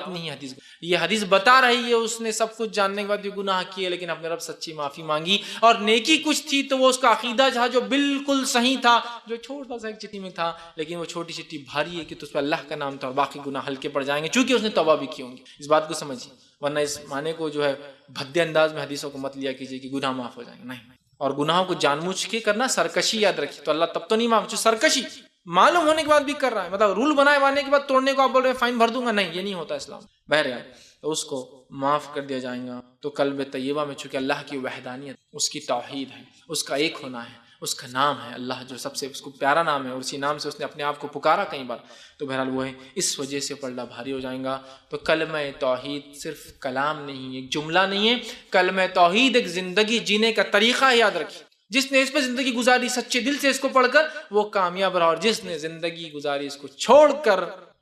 Speaker 1: نہیں ہے حدیث، یہ حدیث بتا رہی ہے اس نے سب کچھ جاننے کے بعد بھی گناہ کیے، لیکن اپنے رب سچی معافی مانگی، اور نیکی کچھ تھی تو وہ اس کا عقیدہ تھا جو بالکل صحیح تھا، جو چھوٹا سا ایک چٹھی میں تھا، لیکن وہ چھوٹی چٹھی بھاری ہے کہ تو اس پہ اللہ کا نام تھا، اور باقی گناہ ہلکے پڑ جائیں گے چونکہ اس نے توبہ بھی کی ہوں گی۔ اس بات کو سمجھیے، ورنہ اس معنی کو جو ہے بھدے انداز میں حدیثوں کو مت لیا کیجیے کہ گناہ معاف ہو جائیں گے، نہیں، اور گناہوں کو جان بوجھ کے کرنا سرکشی، یاد رکھیے، تو اللہ تب تو نہیں معاف، جو سرکشی معلوم ہونے کے بعد بھی کر رہا ہے، مطلب رول بنائے وانے کے بعد توڑنے کو آپ بول رہے ہیں فائن بھر دوں گا، نہیں، یہ نہیں ہوتا اسلام، بہرحال تو اس کو معاف کر دیا جائے گا۔ تو کلمہ طیبہ میں چونکہ اللہ کی وحدانیت، اس کی توحید ہے، اس کا ایک ہونا ہے، اس کا نام ہے اللہ جو سب سے اس کو پیارا نام ہے، اور اسی نام سے اس نے اپنے آپ کو پکارا کئی بار، تو بہرحال وہ ہے، اس وجہ سے پلڑا بھاری ہو جائے گا۔ تو کلمہ توحید صرف کلام نہیں، ایک جملہ نہیں ہے، کلمہ توحید ایک زندگی جینے کا طریقہ ہے، یاد رکھیے، جس نے اس پہ زندگی گزاری سچے دل سے اس کو پڑھ کر وہ کامیاب رہا، اور جس نے زندگی گزاری اس کو چھوڑ کر،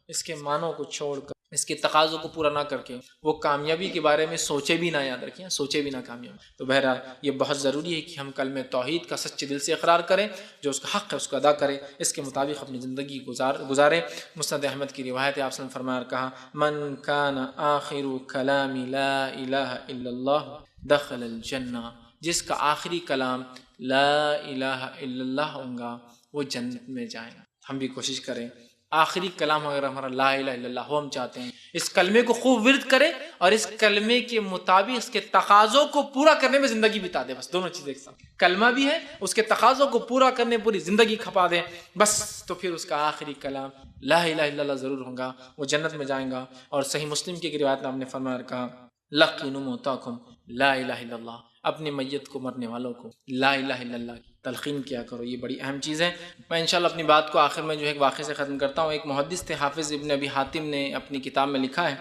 Speaker 1: اس کے معنوں کو چھوڑ کر، اس کے تقاضوں کو پورا نہ کر کے، وہ کامیابی کے بارے میں سوچے بھی نہ، یاد رکھیں، سوچے بھی نہ کامیاب۔ تو بہرحال یہ بہت ضروری ہے کہ ہم کلمہ توحید کا سچے دل سے اقرار کریں، جو اس کا حق ہے اس کو ادا کریں، اس کے مطابق اپنی زندگی گزاریں۔ مسند احمد کی روایت ہے، آپ نے فرمایا اور کہا، من کان آخر کلام لا الہ الا اللہ دخل الجنہ، جس کا آخری کلام لا الہ الا اللہ ہوگا وہ جنت میں جائے گا۔ ہم بھی کوشش کریں آخری کلام اگر ہمارا لا الہ الا اللہ ہو، ہم چاہتے ہیں اس کلمے کو خوب ورد کریں، اور اس کلمے کے مطابق اس کے تقاضوں کو پورا کرنے میں زندگی بتا دیں، بس دونوں چیزیں ایک ساتھ، کلمہ بھی ہے، اس کے تقاضوں کو پورا کرنے پوری زندگی کھپا دیں، بس تو پھر اس کا آخری کلام لا الہ الا اللہ ضرور ہوگا، وہ جنت میں جائیں گا۔ اور صحیح مسلم کی ایک روایت میں آپ نے فرمایا اور کہا، لقنوا موتاکم لا الہ الا اللہ، اپنی میت کو، مرنے والوں کو لا الہ الا اللہ کی تلقین کیا کرو، یہ بڑی اہم چیز ہے۔ میں انشاءاللہ اپنی بات کو آخر میں جو ہے ایک واقعے سے ختم کرتا ہوں۔ ایک محدث تھے، حافظ ابن ابی حاتم نے اپنی کتاب میں لکھا ہے،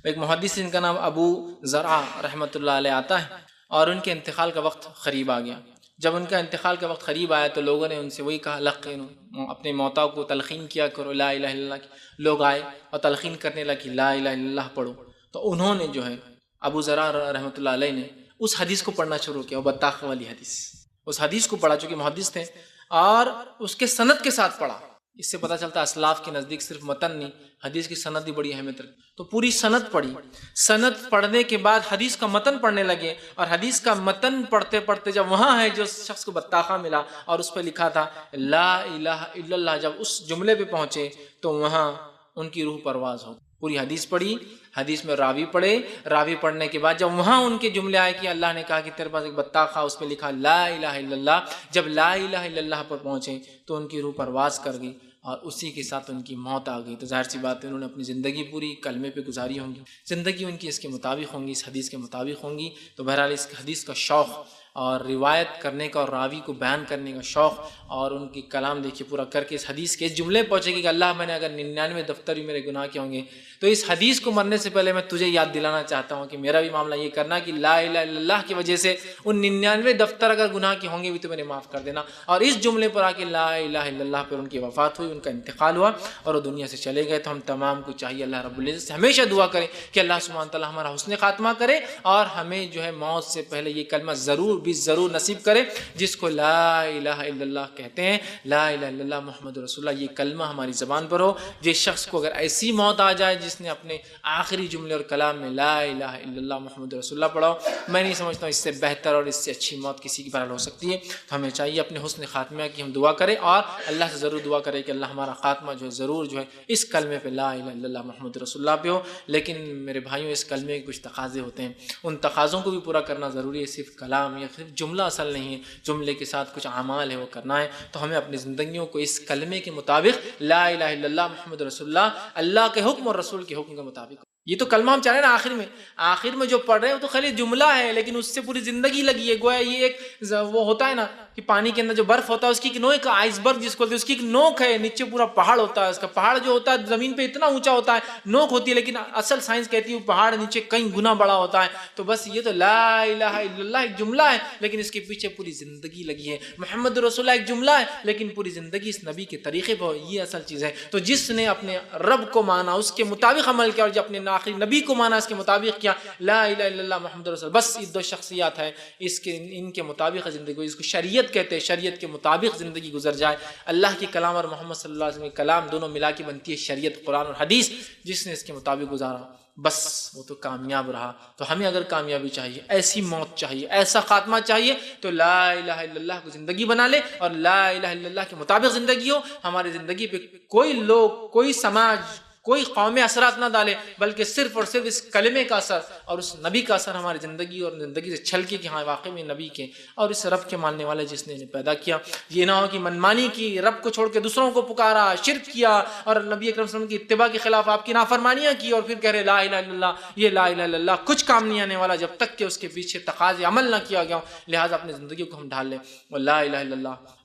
Speaker 1: ایک محدث جن کا نام ابو زرعہ رحمۃ اللہ علیہ آتا ہے، اور ان کے انتقال کا وقت قریب آ گیا۔ جب ان کا انتقال کا وقت قریب آیا تو لوگوں نے ان سے وہی کہا، لقنوا، اپنے موتا کو تلقین کیا کرو لا الہ الا اللہ کی۔ لوگ آئے اور تلقین کرنے لگے لا الہ الا اللہ پڑھو، تو انہوں نے جو ہے ابو زرعہ رحمۃ اللہ علیہ نے اس حدیث کو پڑھنا شروع کیا، وہ بطاخ والی حدیث، اس حدیث کو پڑھا، چونکہ محدث تھے، اور اس کے سند کے ساتھ پڑھا۔ اس سے پتہ چلتا ہے اسلاف کے نزدیک صرف متن نہیں، حدیث کی سند بھی بڑی اہمیت رکھتی، تو پوری سند پڑھی۔ سند پڑھنے کے بعد حدیث کا متن پڑھنے لگے، اور حدیث کا متن پڑھتے پڑھتے جب وہاں ہے جو شخص کو بطاخہ ملا اور اس پہ لکھا تھا لا الہ الا اللہ، جب اس جملے پہ پہنچے تو وہاں ان کی روح پرواز ہو۔ پوری حدیث پڑھی، حدیث میں راوی پڑھے، راوی پڑھنے کے بعد جب وہاں ان کے جملے آئے کہ اللہ نے کہا کہ تیرے پاس ایک بطاخہ، اس پہ لکھا لا الہ الا اللہ، جب لا الہ الا اللہ پر پہنچے تو ان کی روح پرواز کر گئی، اور اسی کے ساتھ ان کی موت آ گئی، تو ظاہر سی بات ہے انہوں نے اپنی زندگی پوری کلمے پہ گزاری ہوں گی، زندگی ان کی اس کے مطابق ہوں گی، اس حدیث کے مطابق ہوں گی۔ تو بہرحال اس حدیث کا شوق اور روایت کرنے کا اور راوی کو بیان کرنے کا شوق اور ان کی کلام دیکھیے پورا کر کے اس حدیث کے اس جملے پہنچے گی کہ اللہ میں نے اگر 99 دفتر بھی میرے گناہ کے ہوں گے تو اس حدیث کو مرنے سے پہلے میں تجھے یاد دلانا چاہتا ہوں کہ میرا بھی معاملہ یہ کرنا کہ لا الہ الا اللہ کی وجہ سے ان 99 دفتر اگر گناہ کے ہوں گے بھی تو میرے معاف کر دینا۔ اور اس جملے پر آ کے لا الہ الا اللہ پر ان کی وفات ہوئی، ان کا انتقال ہوا اور وہ دنیا سے چلے گئے۔ تو ہم تمام کو چاہیے اللہ رب العزت سے ہمیشہ دعا کریں کہ اللہ سبحانہ تعالیٰ ہمارا حسن خاتمہ کرے اور ہمیں جو ہے موت سے پہلے یہ کلمہ ضرور بھی ضرور نصیب کرے جس کو لا الہ الا اللہ کہتے ہیں، لا الہ الا اللہ محمد رسول اللہ، یہ کلمہ ہماری زبان پر ہو۔ جس شخص کو اگر ایسی موت آ جائے جس نے اپنے آخری جملے اور کلام میں لا الہ الا اللہ محمد رسول اللہ پڑھا ہو، میں نہیں سمجھتا ہوں اس سے بہتر اور اس سے اچھی موت کسی کی بہرحال ہو سکتی ہے۔ تو ہمیں چاہیے اپنے حسن خاتمہ کی ہم دعا کریں اور اللہ سے ضرور دعا کریں کہ اللہ ہمارا خاتمہ جو ہے ضرور جو ہے اس کلمے پہ لا الہ الا اللہ محمد رسول اللہ پہ ہو۔ لیکن میرے بھائیوں اس کلمے کے کچھ تقاضے ہوتے ہیں، ان تقاضوں کو بھی پورا کرنا ضروری ہے، صرف کلام یا صرف جملہ اصل نہیں ہے، جملے کے ساتھ کچھ اعمال ہے وہ کرنا ہے۔ تو ہمیں اپنی زندگیوں کو اس کلمے کے مطابق لا الہ الا اللہ محمد رسول اللہ، اللہ کے حکم اور رسول کے حکم کے مطابق، یہ تو کلمہ ہم چاہ رہے ہیں نا آخر میں جو پڑھ رہے ہیں وہ تو خالی جملہ ہے لیکن اس سے پوری زندگی لگی ہے۔ گویا یہ ایک وہ ہوتا ہے نا کہ پانی کے اندر جو برف ہوتا ہے اس کی ایک نوک، آئس برگ جس کو بولتے ہیں، اس کی ایک نوک ہے، نیچے پورا پہاڑ ہوتا ہے، اس کا پہاڑ جو ہوتا ہے زمین پہ اتنا اونچا ہوتا ہے، نوک ہوتی ہے، لیکن اصل سائنس کہتی ہے وہ پہاڑ نیچے کئی گنا بڑا ہوتا ہے۔ تو بس یہ تو لا الہ الا اللہ ایک جملہ ہے لیکن اس کے پیچھے پوری زندگی لگی ہے۔ محمد رسول اللہ ایک جملہ ہے لیکن پوری زندگی اس نبی کے طریقے پر، یہ اصل چیز ہے۔ تو جس نے اپنے رب کو مانا، اس کے مطابق عمل کیا اور جو اپنے آخری نبی کو مانا اس کے مطابق کیا، لا الہ الا اللہ محمد رسول، بس یہ دو شخصیات ہیں، ان کے مطابق زندگی، اس کو شریعت کہتے ہیں، شریعت کے مطابق زندگی گزر جائے۔ اللہ کے کلام اور محمد صلی اللہ علیہ وسلم کے کلام دونوں ملا کے بنتی ہے شریعت، قرآن اور حدیث۔ جس نے اس کے مطابق گزارا بس وہ تو کامیاب رہا۔ تو ہمیں اگر کامیابی چاہیے، ایسی موت چاہیے، ایسا خاتمہ چاہیے تو لا الہ الا اللہ کو زندگی بنا لے اور لا الہ الا اللہ کے مطابق زندگی ہو۔ ہماری زندگی پہ کوئی لوگ، کوئی سماج، کوئی قوم اثرات نہ ڈالے بلکہ صرف اور صرف اس کلمے کا اثر اور اس نبی کا اثر ہماری زندگی اور زندگی سے چھلکے کہ ہاں واقعی میں نبی کے اور اس رب کے ماننے والے جس نے انہیں پیدا کیا۔ یہ نہ ہو کہ منمانی کی، رب کو چھوڑ کے دوسروں کو پکارا، شرک کیا اور نبی اکرم صلی اللہ علیہ وسلم کی اتباع کے خلاف آپ کی نافرمانیاں کی اور پھر کہہ رہے لا الہ الا اللہ، یہ لا الہ الا اللہ کچھ کام نہیں آنے والا جب تک کہ اس کے پیچھے تقاضے عمل نہ کیا گیا ہو۔ لہٰذا اپنی زندگی کو ہم ڈھال لیں اور لا الہ الا اللہ